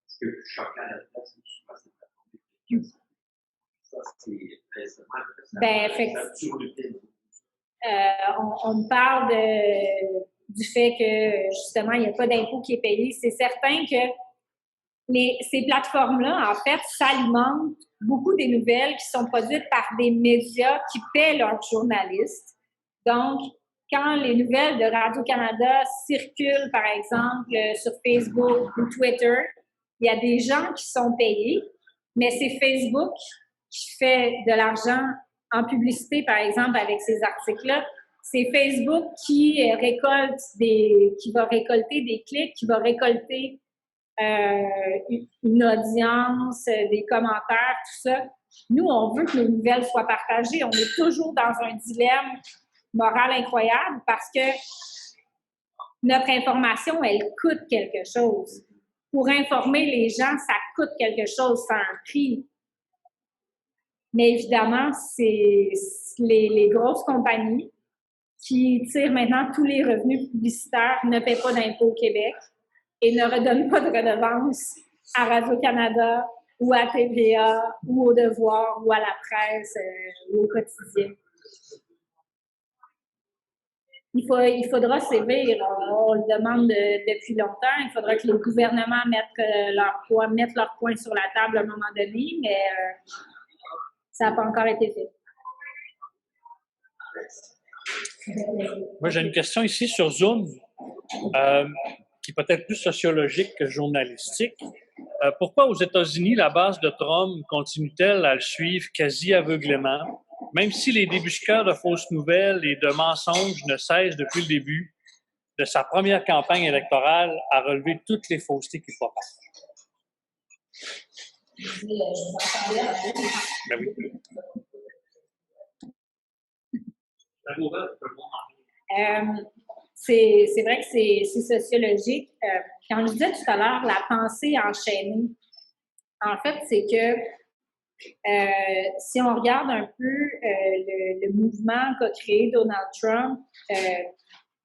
Speaker 4: Ce que je choquant là-dedans, c'est souvent cette façon. Ça, c'est
Speaker 2: on me parle du fait que, justement, il n'y a pas d'impôt qui est payé. C'est certain que ces plateformes-là, en fait, s'alimentent beaucoup des nouvelles qui sont produites par des médias qui paient leurs journalistes. Donc, quand les nouvelles de Radio-Canada circulent, par exemple, sur Facebook ou Twitter, il y a des gens qui sont payés, mais c'est Facebook qui fait de l'argent en publicité, par exemple, avec ces articles-là. C'est Facebook qui va récolter des clics, qui va récolter une audience, des commentaires, tout ça. Nous, on veut que nos nouvelles soient partagées. On est toujours dans un dilemme moral incroyable parce que notre information, elle coûte quelque chose. Pour informer les gens, ça coûte quelque chose, ça a un prix. Mais évidemment, c'est les grosses compagnies qui tirent maintenant tous les revenus publicitaires, ne paient pas d'impôts au Québec et ne redonnent pas de redevance à Radio-Canada ou à TVA ou au Devoir ou à la presse ou au quotidien. il faudra sévir. On le demande depuis longtemps. Il faudra que les gouvernements mettent leur poing sur la table à un moment donné, mais ça n'a pas encore été fait.
Speaker 5: Moi, j'ai une question ici sur Zoom, qui est peut-être plus sociologique que journalistique. Pourquoi aux États-Unis, la base de Trump continue-t-elle à le suivre quasi aveuglément, même si les débusqueurs de fausses nouvelles et de mensonges ne cessent depuis le début de sa première campagne électorale à relever toutes les faussetés qu'il propage? Ben oui.
Speaker 2: C'est vrai que c'est sociologique. Quand je disais tout à l'heure, la pensée enchaînée, en fait, c'est que si on regarde un peu le mouvement qu'a créé Donald Trump,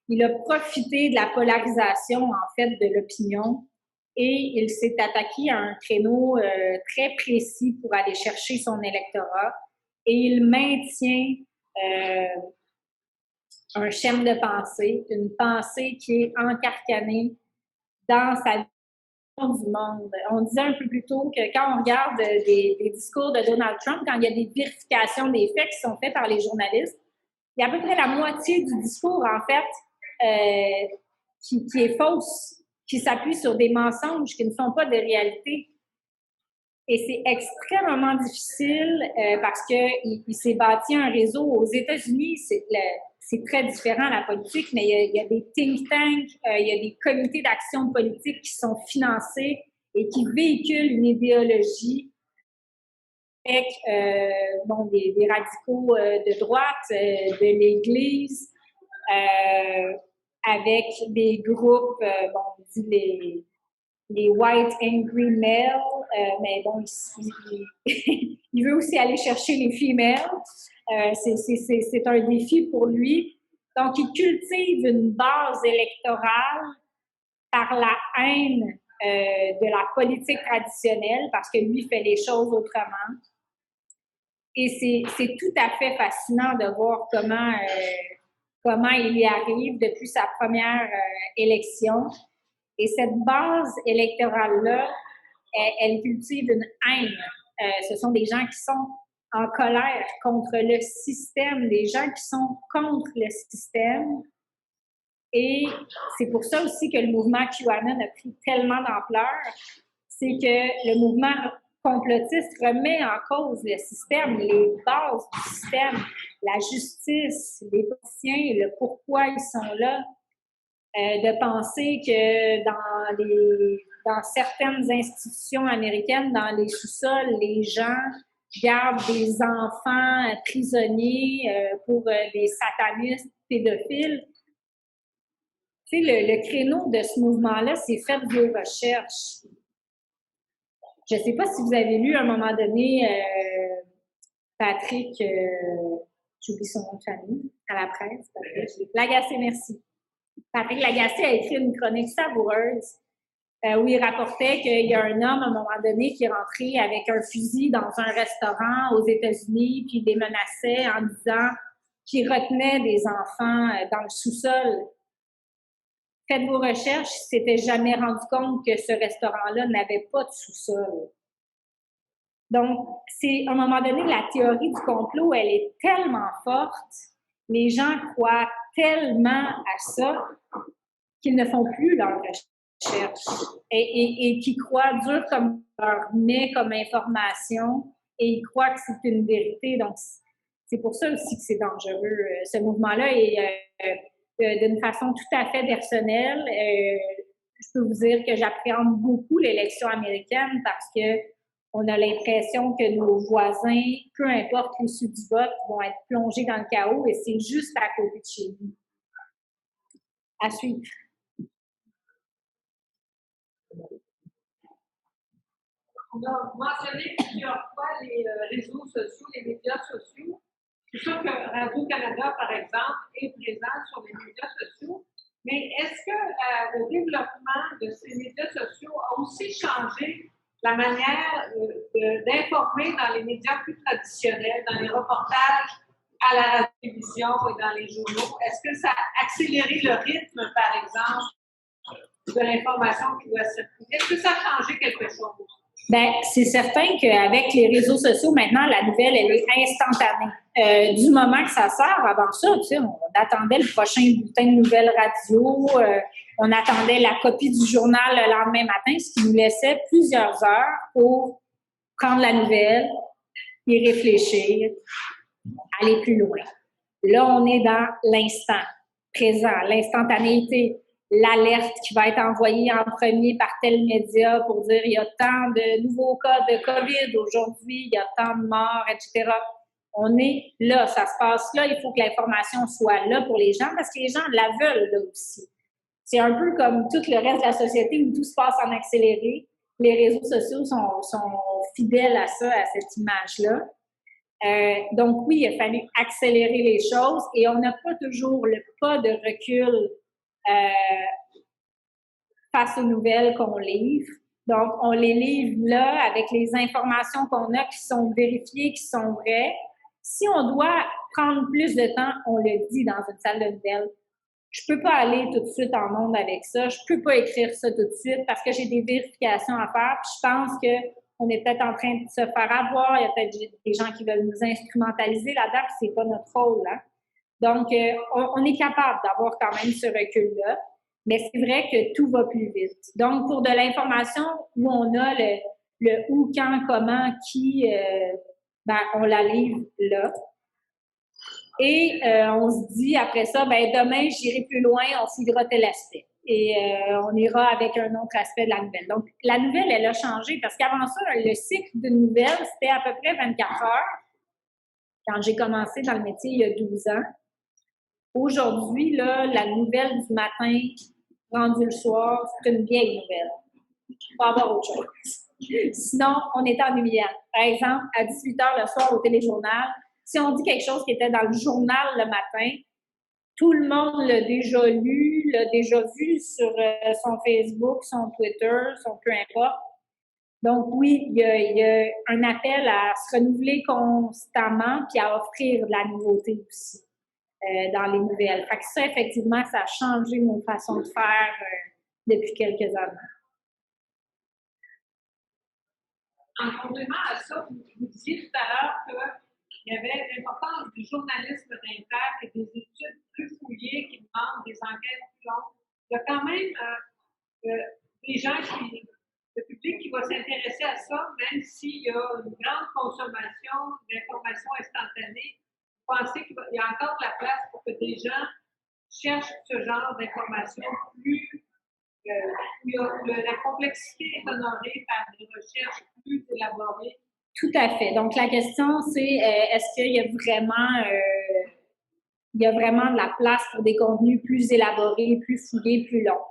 Speaker 2: il a profité de la polarisation, en fait, de l'opinion et il s'est attaqué à un créneau très précis pour aller chercher son électorat et il maintient un schème de pensée, une pensée qui est encarcanée dans sa vision du monde. On disait un peu plus tôt que quand on regarde des discours de Donald Trump, quand il y a des vérifications des faits qui sont faits par les journalistes, il y a à peu près la moitié du discours, en fait, qui est fausse, qui s'appuie sur des mensonges qui ne sont pas de réalité. Et c'est extrêmement difficile parce qu'il s'est bâti un réseau. Aux États-Unis, c'est très différent la politique, mais il y a des think tanks, il y a des comités d'action politique qui sont financés et qui véhiculent une idéologie avec des radicaux de droite, de l'Église, avec des groupes, on dit les white angry males, mais bon, il veut aussi aller chercher les females. C'est un défi pour lui. Donc, il cultive une base électorale par la haine de la politique traditionnelle, parce que lui fait les choses autrement. Et c'est tout à fait fascinant de voir comment il y arrive depuis sa première élection. Et cette base électorale-là, elle cultive une haine. Ce sont des gens qui sont en colère contre le système, des gens qui sont contre le système. Et c'est pour ça aussi que le mouvement QAnon a pris tellement d'ampleur. C'est que le mouvement complotiste remet en cause le système, les bases du système, la justice, les politiciens, le pourquoi ils sont là. De penser que dans certaines institutions américaines, dans les sous-sols, les gens gardent des enfants prisonniers pour des satanistes pédophiles. Tu sais, le créneau de ce mouvement-là, c'est fait vos recherches. Je ne sais pas si vous avez lu à un moment donné Patrick, j'oublie son nom de famille, à la presse, Lagacé, merci. Patrick Lagacé a écrit une chronique savoureuse où il rapportait qu'il y a un homme, à un moment donné, qui est rentré avec un fusil dans un restaurant aux États-Unis, puis il les menaçait en disant qu'il retenait des enfants dans le sous-sol. Faites vos recherches, il ne s'était jamais rendu compte que ce restaurant-là n'avait pas de sous-sol. Donc, à un moment donné, la théorie du complot, elle est tellement forte, les gens croient tellement à ça qu'ils ne font plus leurs recherches et qui croient dur comme leur met comme information et ils croient que c'est une vérité. Donc, c'est pour ça aussi que c'est dangereux. Ce mouvement-là est d'une façon tout à fait personnelle. Je peux vous dire que j'appréhende beaucoup l'élection américaine parce que on a l'impression que nos voisins, peu importe l'issue du vote, vont être plongés dans le chaos et c'est juste à côté de chez nous. À suivre.
Speaker 3: On a mentionné plusieurs fois les réseaux sociaux, les médias sociaux. C'est sûr que Radio-Canada, par exemple, est présent sur les médias sociaux. Mais est-ce que le développement de ces médias sociaux a aussi changé la manière d'informer dans les médias plus traditionnels, dans les reportages à la télévision et dans les journaux, est-ce que ça a accéléré le rythme, par exemple, de l'information qui doit circuler? Est-ce que ça a changé quelque chose?
Speaker 2: Bien, c'est certain qu'avec les réseaux sociaux, maintenant, la nouvelle, elle est instantanée. Du moment que ça sort, avant ça, tu sais, on attendait le prochain bulletin de nouvelles radio, on attendait la copie du journal le lendemain matin, ce qui nous laissait plusieurs heures pour prendre la nouvelle, y réfléchir, aller plus loin. Là, on est dans l'instant présent, l'instantanéité, l'alerte qui va être envoyée en premier par tel média pour dire il y a tant de nouveaux cas de COVID aujourd'hui, il y a tant de morts, etc. On est là, ça se passe là, il faut que l'information soit là pour les gens parce que les gens la veulent là aussi. C'est un peu comme tout le reste de la société où tout se passe en accéléré. Les réseaux sociaux sont fidèles à ça, à cette image-là. Donc oui, il a fallu accélérer les choses et on n'a pas toujours le pas de recul face aux nouvelles qu'on livre. Donc, on les livre là avec les informations qu'on a qui sont vérifiées, qui sont vraies. Si on doit prendre plus de temps, on le dit dans une salle de nouvelles. Je peux pas aller tout de suite en monde avec ça. Je peux pas écrire ça tout de suite parce que j'ai des vérifications à faire. Puis je pense qu'on est peut-être en train de se faire avoir. Il y a peut-être des gens qui veulent nous instrumentaliser là-dedans, puis c'est pas notre rôle, hein. Donc, on est capable d'avoir quand même ce recul-là, mais c'est vrai que tout va plus vite. Donc, pour de l'information où on a le où, quand, comment, qui, on la livre là. Et on se dit après ça, demain, j'irai plus loin, on fouillera tel aspect. Et on ira avec un autre aspect de la nouvelle. Donc, la nouvelle, elle a changé parce qu'avant ça, le cycle d'une nouvelle, c'était à peu près 24 heures. Quand j'ai commencé dans le métier il y a 12 ans. Aujourd'hui, là, la nouvelle du matin, rendue le soir, c'est une vieille nouvelle. Il faut avoir autre chose. Sinon, on est ennuyant. Par exemple, à 18 h le soir au téléjournal, si on dit quelque chose qui était dans le journal le matin, tout le monde l'a déjà lu, l'a déjà vu sur son Facebook, son Twitter, son peu importe. Donc oui, il y a un appel à se renouveler constamment puis à offrir de la nouveauté aussi. Dans les nouvelles. Fait que ça, effectivement, ça a changé nos façons de faire depuis quelques années.
Speaker 3: En complément à ça, vous disiez tout à l'heure qu'il y avait l'importance du journalisme d'impact et des études plus fouillées qui demandent des enquêtes plus longues. Il y a quand même des gens le public qui va s'intéresser à ça, même s'il y a une grande consommation d'informations instantanées. Vous pensez qu'il y a encore de la place pour que des gens cherchent ce genre d'informations plus la complexité est honorée par des recherches plus élaborées?
Speaker 2: Tout à fait. Donc, la question, c'est est-ce qu'il y a vraiment de la place pour des contenus plus élaborés, plus fouillés, plus longs?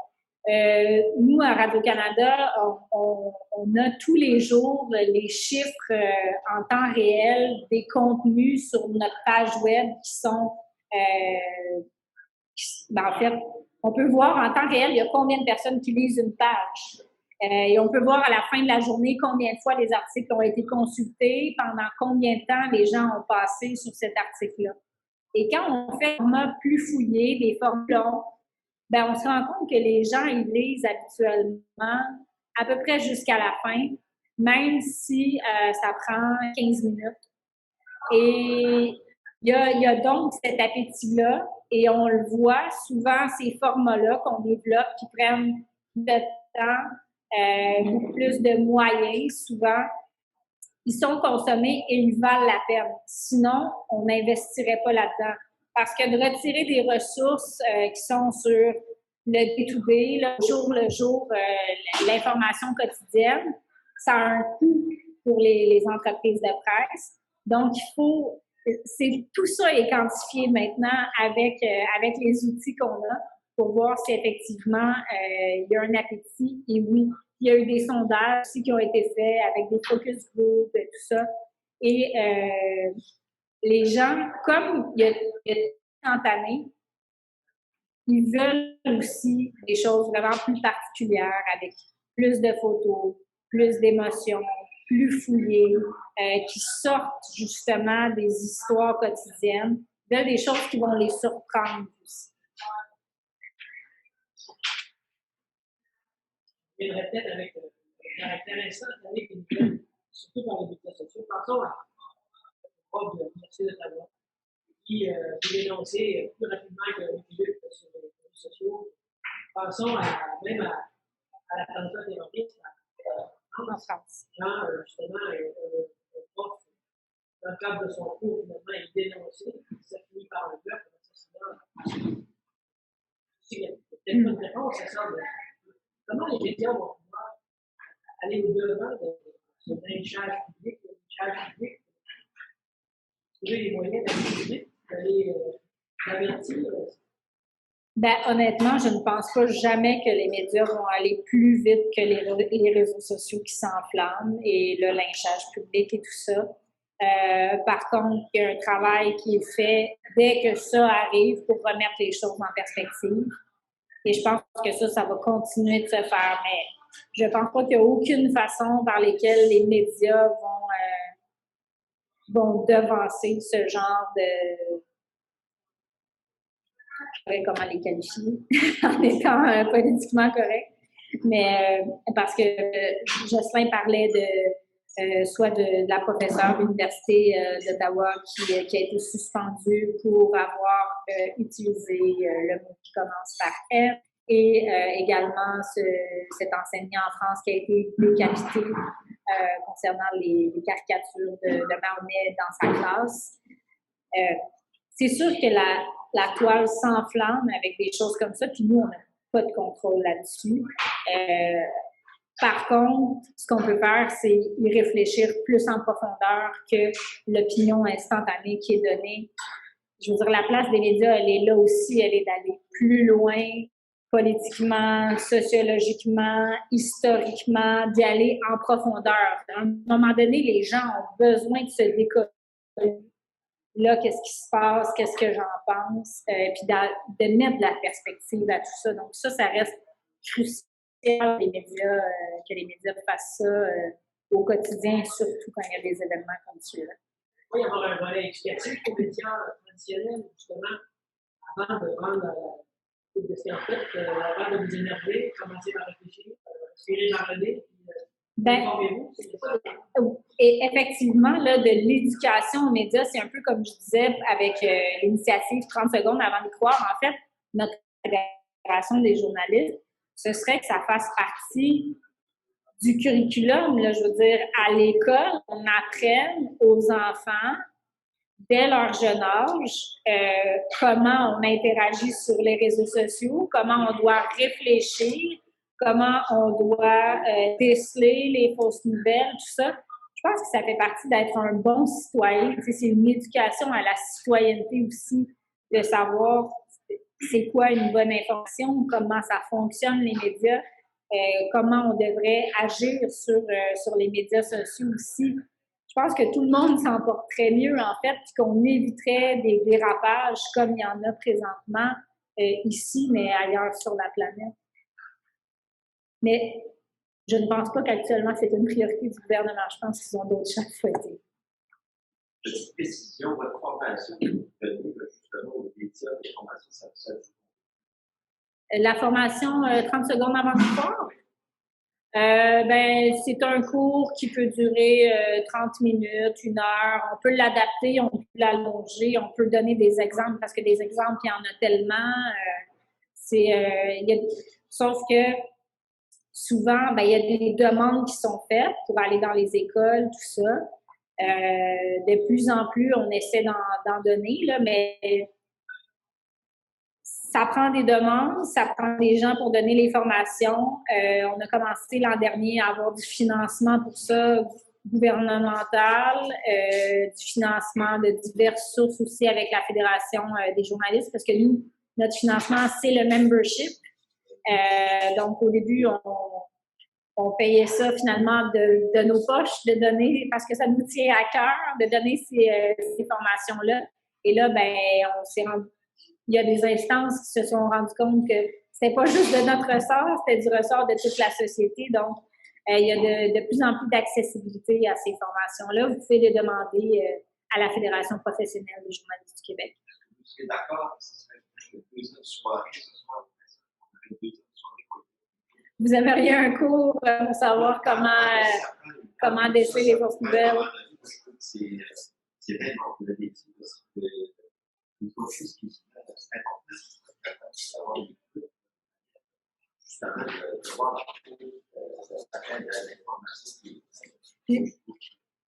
Speaker 2: Nous, à Radio-Canada, on a tous les jours les chiffres en temps réel des contenus sur notre page web qui sont... en fait, on peut voir en temps réel il y a combien de personnes qui lisent une page. Et on peut voir à la fin de la journée combien de fois les articles ont été consultés, pendant combien de temps les gens ont passé sur cet article-là. Et quand on fait un format plus fouillé, des formats longs, on se rend compte que les gens, ils lisent habituellement à peu près jusqu'à la fin, même si ça prend 15 minutes. Et il y a donc cet appétit-là, et on le voit souvent, ces formats-là qu'on développe, qui prennent de temps, beaucoup plus de moyens, souvent, ils sont consommés et ils valent la peine. Sinon, on n'investirait pas là-dedans. Parce que de retirer des ressources qui sont sur le day-to-day, le jour, l'information quotidienne, ça a un coût pour les entreprises de presse. Donc, tout ça est quantifié maintenant avec les outils qu'on a pour voir si effectivement il y a un appétit. Et oui, il y a eu des sondages aussi qui ont été faits avec des focus groups et tout ça. Et les gens, comme il y a instantané, ils veulent aussi des choses vraiment plus particulières avec plus de photos, plus d'émotions, plus fouillées, qui sortent justement des histoires quotidiennes, des choses qui vont les surprendre aussi.
Speaker 1: Je viendrai peut-être avec un caractère instantané qui nous fait, surtout par les médias sociaux. Pensons à prof de l'Université d'Ottawa qui a dénoncé plus rapidement que Philippe sur les réseaux sociaux. Pensons même à l'attentat terroriste en France. Quand justement un prof, dans le cadre de son cours, finalement, est dénoncé, ça finit par un meurtre, l'assassinat. Il y a peut-être une réponse à ça. Comment les médias vont pouvoir aller au-devant de ce lynchage public, trouver les moyens d'aller l'avertir?
Speaker 2: Ben, honnêtement, je ne pense pas jamais que les médias vont aller plus vite que les réseaux sociaux qui s'enflamment et le lynchage public et tout ça. Par contre, il y a un travail qui est fait dès que ça arrive pour remettre les choses en perspective. Et je pense que ça va continuer de se faire. Mais je ne pense pas qu'il n'y a aucune façon par laquelle les médias vont devancer ce genre de... Je ne sais pas comment les qualifier en étant politiquement correct. Mais parce que Jocelyn parlait soit de la professeure de l'Université d'Ottawa qui a été suspendue pour avoir utilisé le mot qui commence par F, et également cet enseignant en France qui a été décapité concernant les caricatures de Mahomet dans sa classe. C'est sûr que la toile s'enflamme avec des choses comme ça, puis nous, on n'a pas de contrôle là-dessus. Par contre, ce qu'on peut faire, c'est y réfléchir plus en profondeur que l'opinion instantanée qui est donnée. Je veux dire, la place des médias, elle est là aussi, elle est d'aller plus loin politiquement, sociologiquement, historiquement, d'y aller en profondeur. À un moment donné, les gens ont besoin de se décoller. Là, qu'est-ce qui se passe, qu'est-ce que j'en pense, puis de mettre de la perspective à tout ça. Donc ça reste crucial que les médias fassent ça au quotidien, surtout quand il y a des événements comme celui-là.
Speaker 1: Il va y avoir un volet éducatif aux médias traditionnels, justement, avant de prendre de ce qu'en fait, avant de vous énerver, commencez par réfléchir, respirer dans le nez, informez-vous, c'est ça.
Speaker 2: Et effectivement, là, de l'éducation aux médias, c'est un peu comme je disais avec l'initiative 30 secondes avant de croire. En fait, notre fédération des journalistes, ce serait que ça fasse partie du curriculum. Là, je veux dire, à l'école, on apprenne aux enfants, dès leur jeune âge, comment on interagit sur les réseaux sociaux, comment on doit réfléchir, comment on doit déceler les fausses nouvelles, tout ça. Je pense que ça fait partie d'être un bon citoyen. Tu sais, c'est une éducation à la citoyenneté aussi, de savoir c'est quoi une bonne information, comment ça fonctionne les médias, comment on devrait agir sur les médias sociaux aussi. Je pense que tout le monde s'en porterait mieux, en fait, puis qu'on éviterait des dérapages comme il y en a présentement ici, mais ailleurs sur la planète. Mais je ne pense pas qu'actuellement, c'est une priorité du gouvernement. Je pense qu'ils ont d'autres choses à fouetter.
Speaker 4: Juste une précision, votre formation que vous donnez justement aux médias, les formations, ça
Speaker 2: La formation 30 secondes avant le soir? C'est un cours qui peut durer 30 minutes, 1 heure. On peut l'adapter, on peut l'allonger, on peut donner des exemples parce que des exemples, il y en a tellement. Sauf que souvent, il y a des demandes qui sont faites pour aller dans les écoles, tout ça. De plus en plus, on essaie d'en donner, là, mais ça prend des demandes, ça prend des gens pour donner les formations. On a commencé l'an dernier à avoir du financement pour ça, gouvernemental, du financement de diverses sources aussi avec la Fédération des journalistes, parce que nous, notre financement, c'est le membership. Donc, au début, on payait ça finalement de nos poches, de donner, parce que ça nous tient à cœur, de donner ces formations-là. Et là, on s'est rendu. Il y a des instances qui se sont rendues compte que c'était pas juste de notre ressort, c'était du ressort de toute la société. Donc, Il y a de plus en plus d'accessibilité à ces formations-là. Vous pouvez les demander à la Fédération professionnelle des journalistes du Québec.
Speaker 4: Vous serez d'accord que ce serait une deuxième soirée ce soir?
Speaker 2: Vous aimeriez un cours pour savoir comment déceler les fausses nouvelles?
Speaker 4: C'est tellement de l'habitude parce que une chose qui est importante, c'est d'avoir une écoute, justement de voir l'information qui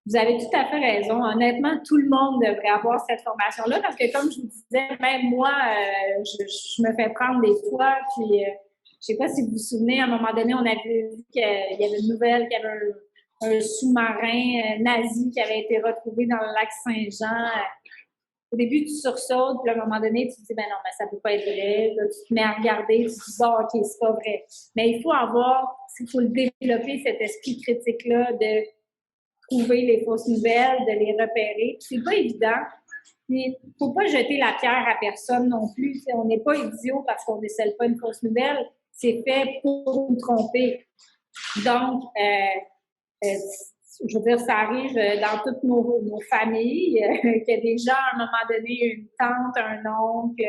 Speaker 2: Vous avez tout à fait raison. Honnêtement, tout le monde devrait avoir cette formation-là parce que, comme je vous disais, même moi, je me fais prendre des fois. Puis, je ne sais pas si vous vous souvenez, à un moment donné, on avait vu qu'il y avait une nouvelle, qu'il y avait un sous-marin nazi qui avait été retrouvé dans le lac Saint-Jean. Au début, tu sursautes, puis à un moment donné, tu te dis, ben non, mais ça ne peut pas être vrai. Là, tu te mets à regarder, tu te dis, bon, OK, c'est pas vrai. Mais il faut le développer, cet esprit critique-là de trouver les fausses nouvelles, de les repérer. C'est pas évident. Il ne faut pas jeter la pierre à personne non plus. T'sais, on n'est pas idiot parce qu'on ne décèle pas une fausse nouvelle. C'est fait pour nous tromper. Donc, je veux dire, ça arrive dans toutes nos familles, que des gens, à un moment donné, une tante, un oncle,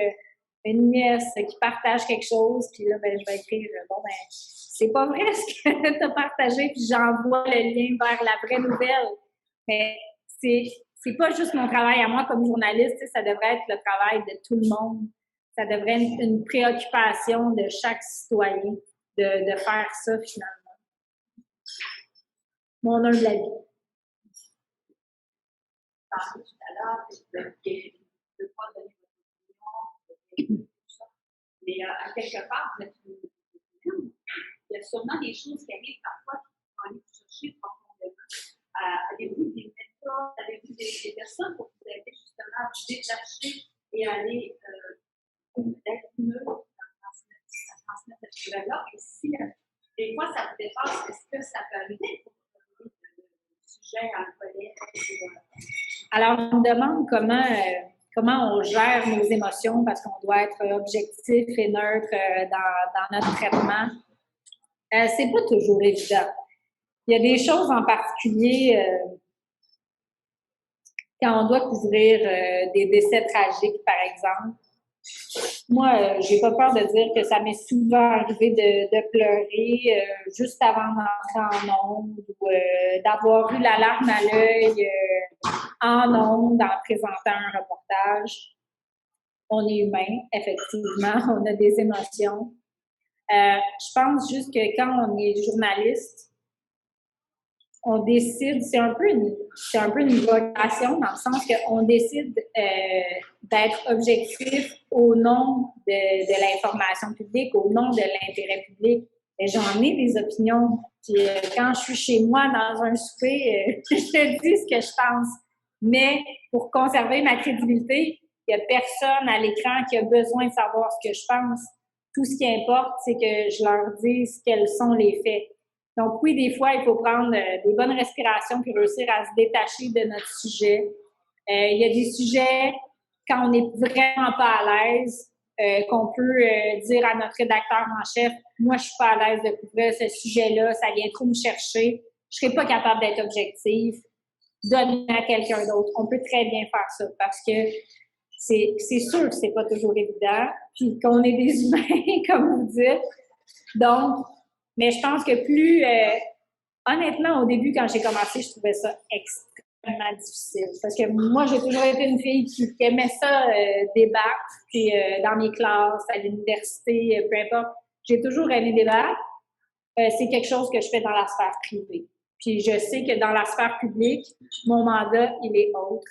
Speaker 2: une nièce qui partagent quelque chose, puis là, ben, je vais écrire, bon, ben, c'est pas vrai ce que tu as partagé, puis j'envoie le lien vers la vraie nouvelle. Mais c'est pas juste mon travail à moi comme journaliste, ça devrait être le travail de tout le monde. Ça devrait être une préoccupation de chaque citoyen de faire ça, finalement. Mon humble avis.
Speaker 6: Parlé tout à l'heure, de ne pas donner votre opinion, tout ça. Mais à quelque part, vous êtes une opinion. Il y a sûrement des choses qui arrivent parfois qui vont aller vous chercher profondément. Avez-vous des méthodes, avez-vous des personnes pour vous aider justement à vous détacher et aller être mieux à transmettre cette nouvelle-là? Et si des fois ça vous dépasse, est-ce que ça peut arriver pour vous donner le sujet à un collègue?
Speaker 2: Alors, on me demande comment on gère nos émotions parce qu'on doit être objectif et neutre dans notre traitement. C'est pas toujours évident. Il y a des choses en particulier quand on doit couvrir des décès tragiques, par exemple. Moi, j'ai pas peur de dire que ça m'est souvent arrivé de pleurer juste avant d'entrer en ondes ou d'avoir eu la larme à l'œil en ondes en présentant un reportage. On est humain, effectivement, on a des émotions. Je pense juste que quand on est journaliste, on décide, c'est un peu une vocation dans le sens qu'on décide d'être objectif au nom de l'information publique, au nom de l'intérêt public. Et j'en ai des opinions. Puis quand je suis chez moi dans un souper, je te dis ce que je pense. Mais pour conserver ma crédibilité, il n'y a personne à l'écran qui a besoin de savoir ce que je pense. Tout ce qui importe, c'est que je leur dise quels sont les faits. Donc oui, des fois, il faut prendre des bonnes respirations puis réussir à se détacher de notre sujet. Il y a des sujets, quand on n'est vraiment pas à l'aise, qu'on peut dire à notre rédacteur en chef, moi, je suis pas à l'aise de couvrir ce sujet-là, ça vient trop me chercher, je serai pas capable d'être objective, donne à quelqu'un d'autre. On peut très bien faire ça parce que c'est sûr que c'est pas toujours évident, puis qu'on est des humains, comme vous dites. Donc, mais je pense que plus, honnêtement, au début, quand j'ai commencé, je trouvais ça extrêmement difficile. Parce que moi, j'ai toujours été une fille qui aimait ça, débattre, puis dans mes classes, à l'université, peu importe. J'ai toujours aimé débattre. C'est quelque chose que je fais dans la sphère privée. Puis je sais que dans la sphère publique, mon mandat, il est autre.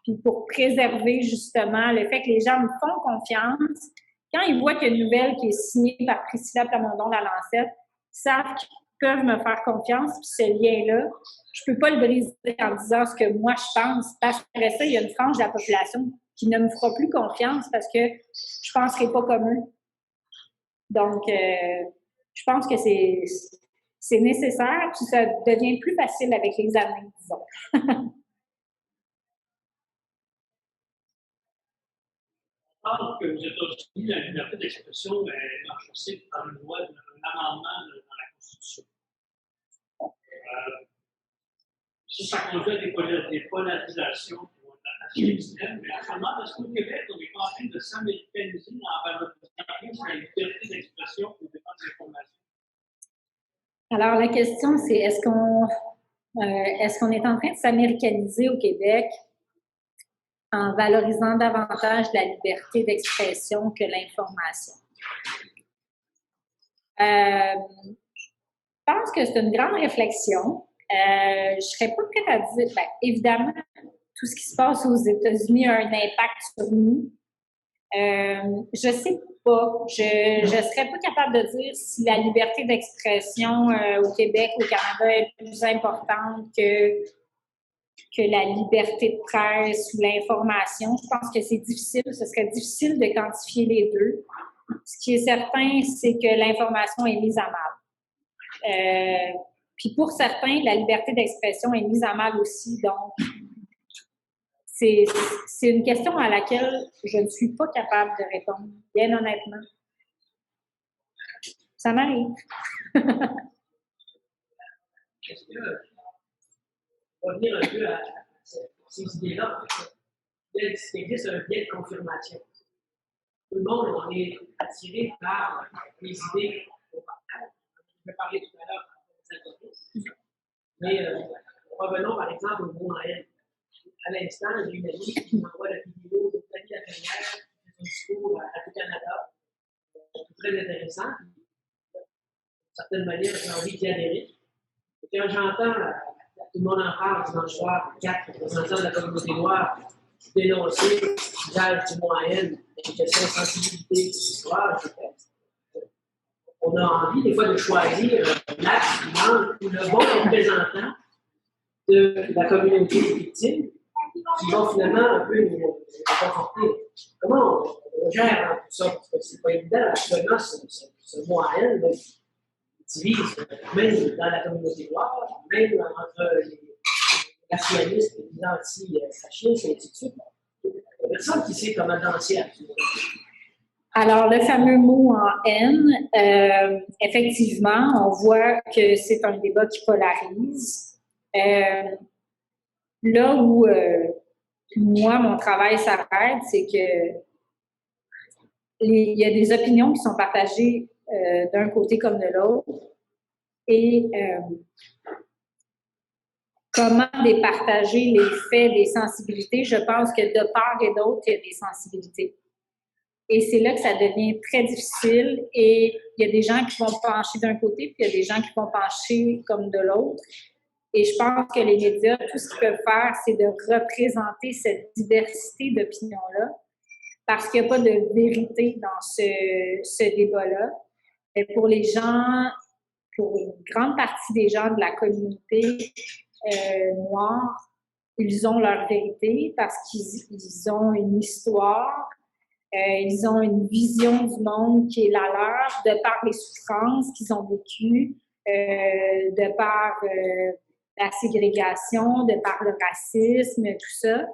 Speaker 2: Puis pour préserver justement le fait que les gens me font confiance, quand ils voient qu'il y a une nouvelle qui est signée par Priscilla Plamondon La Lancette, ils savent qu'ils peuvent me faire confiance, puis ce lien-là, je peux pas le briser en disant ce que moi je pense, parce qu'après ça, il y a une frange de la population qui ne me fera plus confiance parce que je penserai pas comme eux. Donc, je pense que c'est nécessaire, puis ça devient plus facile avec les années, disons.
Speaker 1: Alors que aux États-Unis, la liberté d'expression est enchâssée par une loi, un amendement dans la Constitution.
Speaker 5: Ça causait des polarisations qui vont être assez extrêmes, mais à ce moment, est-ce qu'au Québec, on n'est pas en train de s'américaniser en valorisant la liberté d'expression au dépend de l'information?
Speaker 2: Alors, la question, c'est est-ce qu'on est en train de s'américaniser au Québec en valorisant davantage la liberté d'expression que l'information? Je pense que c'est une grande réflexion. Je ne serais pas prête à dire, bien, évidemment, tout ce qui se passe aux États-Unis a un impact sur nous. Je ne sais pas. Je ne serais pas capable de dire si la liberté d'expression au Québec, au Canada, est plus importante que la liberté de presse ou l'information. Je pense que c'est difficile. Ce serait difficile de quantifier les deux. Ce qui est certain, c'est que l'information est mise à mal. Puis pour certains, la liberté d'expression est mise à mal aussi. Donc, c'est une question à laquelle je ne suis pas capable de répondre, bien honnêtement. Ça m'arrive.
Speaker 1: Est-ce que, on va revenir un peu à ces idées-là, il existe un biais de confirmation. Tout le monde, on est attiré par les idées qu'on partage. Je vais parler tout à l'heure des algorithmes. Mais revenons par exemple au mot en haine. À l'instant, j'ai une amie qui m'envoie la vidéo de Nathalie Lafrenière qui fait son discours à Radio-Canada. C'est très intéressant. D'une certaine manière, j'ai envie d'y adhérer. Et quand j'entends, tout le monde en parle dimanche soir, 4 représentants de la communauté noire dénoncer l'usage du mot en haine, une question de sensibilité, d'histoire, on a envie des fois de choisir l'axe ou le bon représentant de la communauté des victimes qui vont finalement un peu nous conforter. Comment on gère tout ça? Parce que c'est pas évident. Actuellement, ce mot en haine divise même dans la communauté noire, même entre les nationalistes et les anti-fascistes, et ainsi de suite. Il n'y a personne qui sait comment danser à tout.
Speaker 2: Alors, le fameux mot en haine, effectivement, on voit que c'est un débat qui polarise. Là où moi, mon travail s'arrête, c'est que il y a des opinions qui sont partagées d'un côté comme de l'autre. Et comment départager les faits des sensibilités? Je pense que de part et d'autre, il y a des sensibilités. Et c'est là que ça devient très difficile et il y a des gens qui vont pencher d'un côté puis il y a des gens qui vont pencher comme de l'autre. Et je pense que les médias, tout ce qu'ils peuvent faire, c'est de représenter cette diversité d'opinions-là parce qu'il n'y a pas de vérité dans ce débat-là. Et pour les gens, pour une grande partie des gens de la communauté noire, ils ont leur vérité parce qu'ils ont une histoire. Ils ont une vision du monde qui est la leur, de par les souffrances qu'ils ont vécues, de par la ségrégation, de par le racisme, tout ça.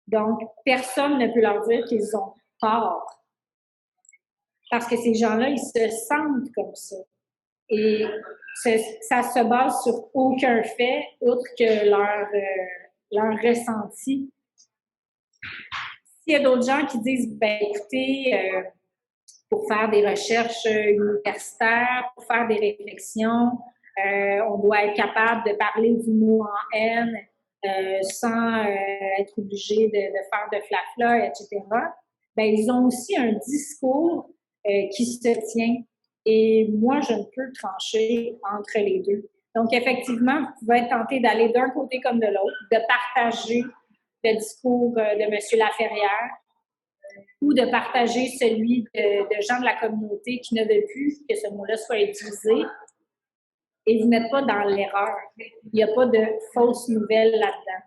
Speaker 2: Donc, personne ne peut leur dire qu'ils ont tort. Parce que ces gens-là, ils se sentent comme ça. Et ça se base sur aucun fait, autre que leur ressenti. S'il y a d'autres gens qui disent, ben écoutez, pour faire des recherches universitaires, pour faire des réflexions, on doit être capable de parler du mot en haine sans être obligé de faire de flafla, etc. Ben, ils ont aussi un discours qui se tient. Et moi, je ne peux trancher entre les deux. Donc, effectivement, vous pouvez être tenté d'aller d'un côté comme de l'autre, de partager le discours de M. Laferrière ou de partager celui de gens de la communauté qui ne veulent plus que ce mot-là soit utilisé. Et vous n'êtes pas dans l'erreur. Il n'y a pas de fausses nouvelles là-dedans.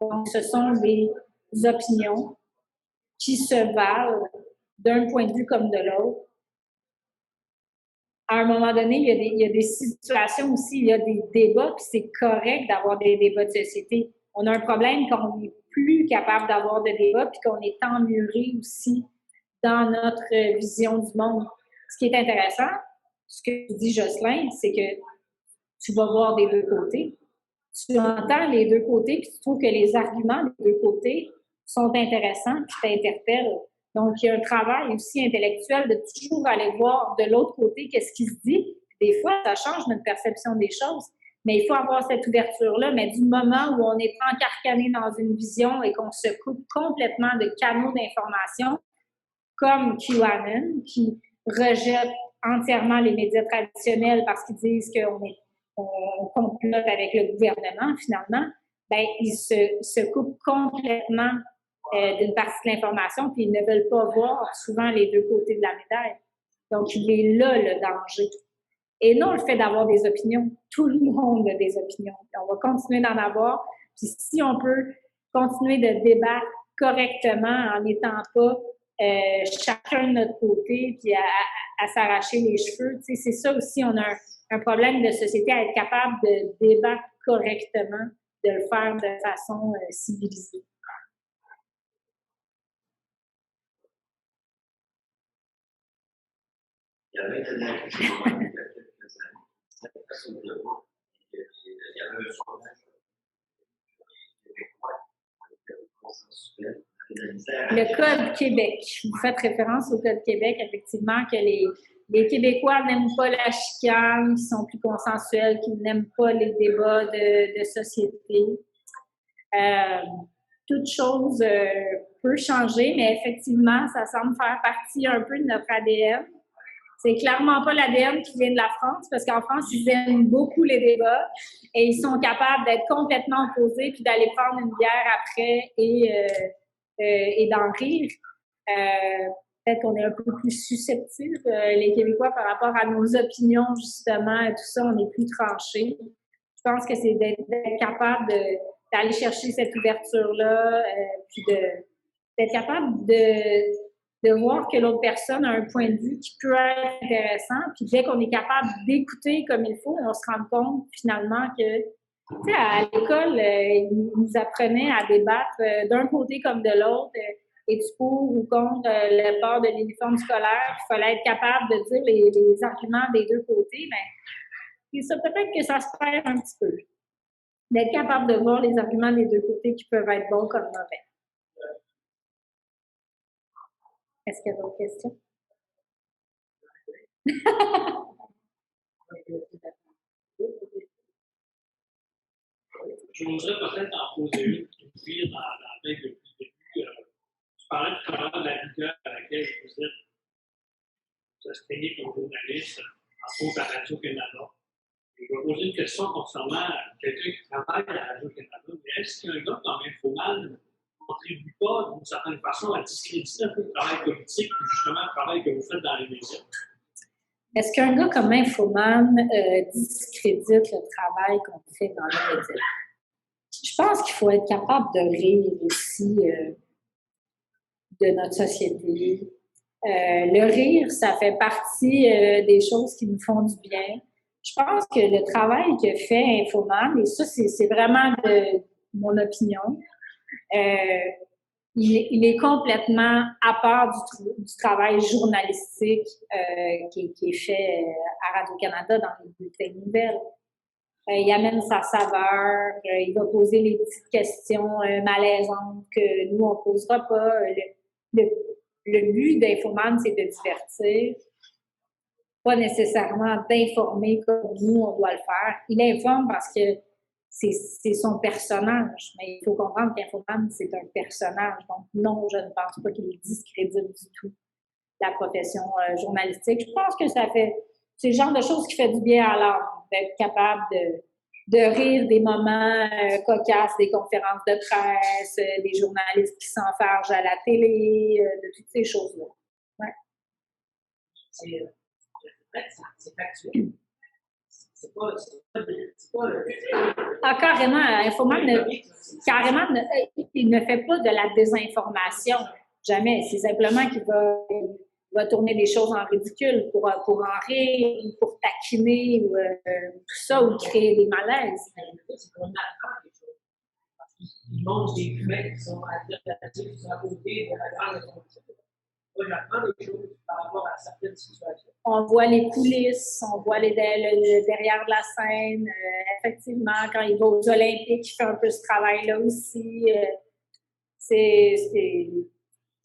Speaker 2: Donc, ce sont des opinions qui se valent d'un point de vue comme de l'autre. À un moment donné, il y a des situations aussi, il y a des débats, puis c'est correct d'avoir des débats de société. On a un problème quand on n'est plus capable d'avoir de débats, puis qu'on est emmuré aussi dans notre vision du monde. Ce qui est intéressant, ce que dit Jocelyn, c'est que tu vas voir des deux côtés. Tu entends les deux côtés, puis tu trouves que les arguments des deux côtés sont intéressants, puis t'interpellent. Donc, il y a un travail aussi intellectuel de toujours aller voir de l'autre côté qu'est-ce qui se dit. Des fois, ça change notre perception des choses, mais il faut avoir cette ouverture-là. Mais du moment où on est encarcané dans une vision et qu'on se coupe complètement de canaux d'information, comme QAnon, qui rejette entièrement les médias traditionnels parce qu'ils disent qu'on complote avec le gouvernement, finalement, ben ils se coupent complètement d'une partie de l'information, puis ils ne veulent pas voir souvent les deux côtés de la médaille. Donc, il est là le danger. Et non le fait d'avoir des opinions. Tout le monde a des opinions. Puis on va continuer d'en avoir. Puis si on peut continuer de débattre correctement en n'étant pas chacun de notre côté, puis à s'arracher les cheveux. Tu sais, c'est ça aussi, on a un problème de société à être capable de débattre correctement, de le faire de façon civilisée.
Speaker 4: Il y avait une analyse il y a quelques années, cette façon de voir, il y avait un sondage québécois avec le consensuel.
Speaker 2: Le Code Québec. Vous faites référence au Code Québec, effectivement, que les Québécois n'aiment pas la chicane, qui sont plus consensuels, qui n'aiment pas les débats de société. Toute chose peut changer, mais effectivement, ça semble faire partie un peu de notre ADN. C'est clairement pas l'ADN qui vient de la France, parce qu'en France, ils aiment beaucoup les débats et ils sont capables d'être complètement opposés puis d'aller prendre une bière après et d'en rire. Peut-être qu'on est un peu plus susceptibles, les Québécois, par rapport à nos opinions, justement, et tout ça, on est plus tranchés. Je pense que c'est d'être capable d'aller chercher cette ouverture-là, puis d'être capable de voir que l'autre personne a un point de vue qui peut être intéressant, puis dès qu'on est capable d'écouter comme il faut, on se rend compte, finalement, que tu sais, à l'école, ils nous apprenaient à débattre d'un côté comme de l'autre. Es-tu pour ou contre le port de l'uniforme scolaire? Il fallait être capable de dire les arguments des deux côtés, mais ça peut-être que ça se perd un petit peu. D'être capable de voir les arguments des deux côtés qui peuvent être bons comme mauvais. Est-ce qu'il y a d'autres questions?
Speaker 1: J'oserais peut-être en poser une qui me vire dans la tête depuis le début. Tu parlais tout à l'heure de la rigueur à laquelle vous astreignez comme journaliste, entre autres à Radio-Canada. Je vais poser une question concernant quelqu'un qui travaille à Radio-Canada. Mais est-ce qu'un gars comme Infoman ne contribue pas d'une certaine façon à discréditer un peu le travail politique et justement le travail que vous faites dans les médias?
Speaker 2: Est-ce qu'un gars comme Infoman discrédite le travail qu'on fait dans les médias? Je pense qu'il faut être capable de rire aussi de notre société. Le rire, ça fait partie des choses qui nous font du bien. Je pense que le travail que fait Infoman, et ça, c'est vraiment de mon opinion, il est complètement à part du travail journalistique qui est fait à Radio-Canada dans les bulletins de nouvelles. Il amène sa saveur, il va poser les petites questions malaisantes que nous, on ne posera pas. Le but d'Infoman, c'est de divertir, pas nécessairement d'informer comme nous, on doit le faire. Il informe parce que c'est son personnage, mais il faut comprendre qu'Infoman, c'est un personnage. Donc non, je ne pense pas qu'il discrédite du tout la profession journalistique. Je pense que c'est le genre de choses qui fait du bien à l'âme, d'être capable de rire des moments cocasses, des conférences de presse, des journalistes qui s'enfargent à la télé, de toutes ces choses-là. Ouais.
Speaker 1: C'est factuel. C'est pas
Speaker 2: carrément, Infoman, carrément, il ne fait pas de la désinformation. Jamais. C'est simplement qu'il va tourner des choses en ridicule pour en rire, pour taquiner, ou tout ça, ou créer des malaises.
Speaker 1: C'est qu'on apprend des choses. Ils montrent des faits qui sont alternatifs, qui sont à côté de la grande information. Moi, j'apprends des choses par rapport à certaines situations.
Speaker 2: On voit les coulisses, on voit le derrière de la scène. Effectivement, quand il va aux Olympiques, il fait un peu ce travail-là aussi.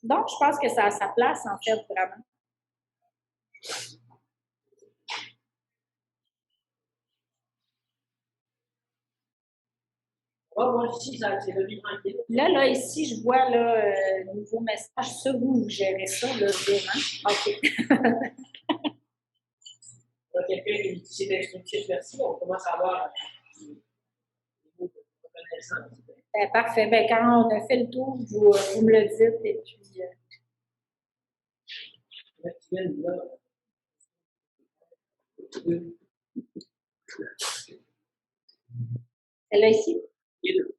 Speaker 2: Donc, je pense que ça a sa place, en fait, vraiment.
Speaker 1: Moi, ici, c'est devenu tranquille.
Speaker 2: Là, ici, je vois nouveau message. Ça, vous gérez ça, là, vraiment. OK.
Speaker 1: Quelqu'un qui dit c'est instructif, merci, on commence à avoir des mots de reconnaissance.
Speaker 2: Parfait. Ben, quand on a fait le tour, vous me le dites et puis. Celle-là ici?
Speaker 1: Les deux.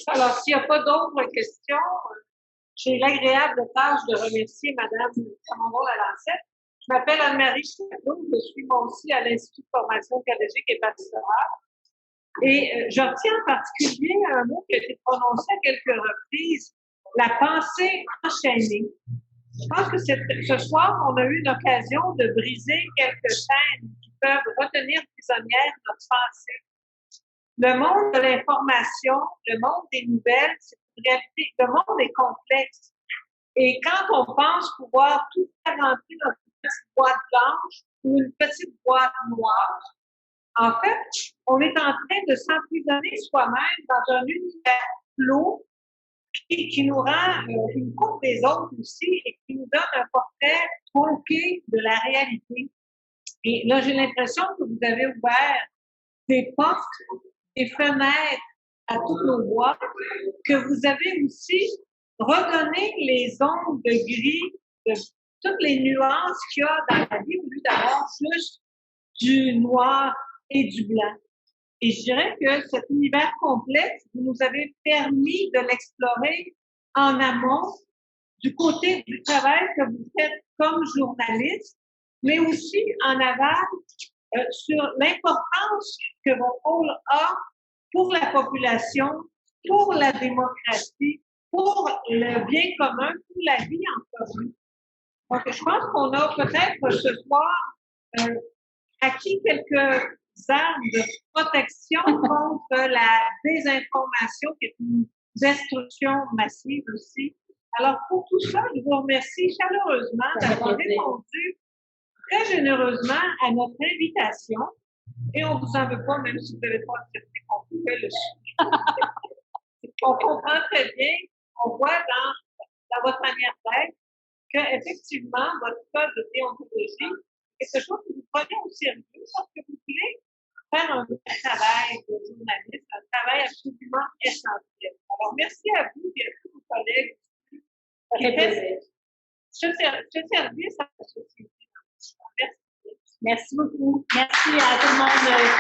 Speaker 3: Alors, s'il n'y a pas d'autres questions, j'ai l'agréable tâche de remercier Mme Samandon-Lalancette. Je m'appelle Anne-Marie Château, je suis moi aussi à l'Institut de formation pédagogique et pastorale. Et je retiens en particulier un mot qui a été prononcé à quelques reprises, la pensée enchaînée. Je pense que ce soir, on a eu l'occasion de briser quelques chaînes qui peuvent retenir prisonnière notre pensée. Le monde de l'information, le monde des nouvelles, c'est une réalité. Le monde est complexe. Et quand on pense pouvoir tout faire rentrer dans une petite boîte blanche ou une petite boîte noire, en fait, on est en train de s'emprisonner soi-même dans un univers clos qui nous rend, qui nous coupe des autres aussi et qui nous donne un portrait tronqué de la réalité. Et là, j'ai l'impression que vous avez ouvert des portes, des fenêtres à toutes nos boîtes, que vous avez aussi redonné les ondes de gris, de toutes les nuances qu'il y a dans la vie, au lieu d'avoir juste du noir et du blanc. Et je dirais que cet univers complexe, vous nous avez permis de l'explorer en amont, du côté du travail que vous faites comme journaliste, mais aussi en aval sur l'importance que votre rôle a pour la population, pour la démocratie, pour le bien commun, pour la vie en commun. Donc, je pense qu'on a peut-être ce soir acquis quelques armes de protection contre la désinformation, qui est une destruction massive aussi. Alors, pour tout ça, je vous remercie chaleureusement d'avoir répondu très généreusement à notre invitation. Et on ne vous en veut pas, même si vous n'avez pas accepté qu'on pouvait le suivre. On comprend très bien, on voit dans votre manière d'être qu'effectivement, votre code de déontologie est quelque chose que vous prenez au sérieux parce que vous voulez faire un vrai travail de journaliste, un travail absolument essentiel. Alors, merci à vous et à tous vos collègues qui font ce service à la société. Merci.
Speaker 2: Merci beaucoup. Merci à tout le monde.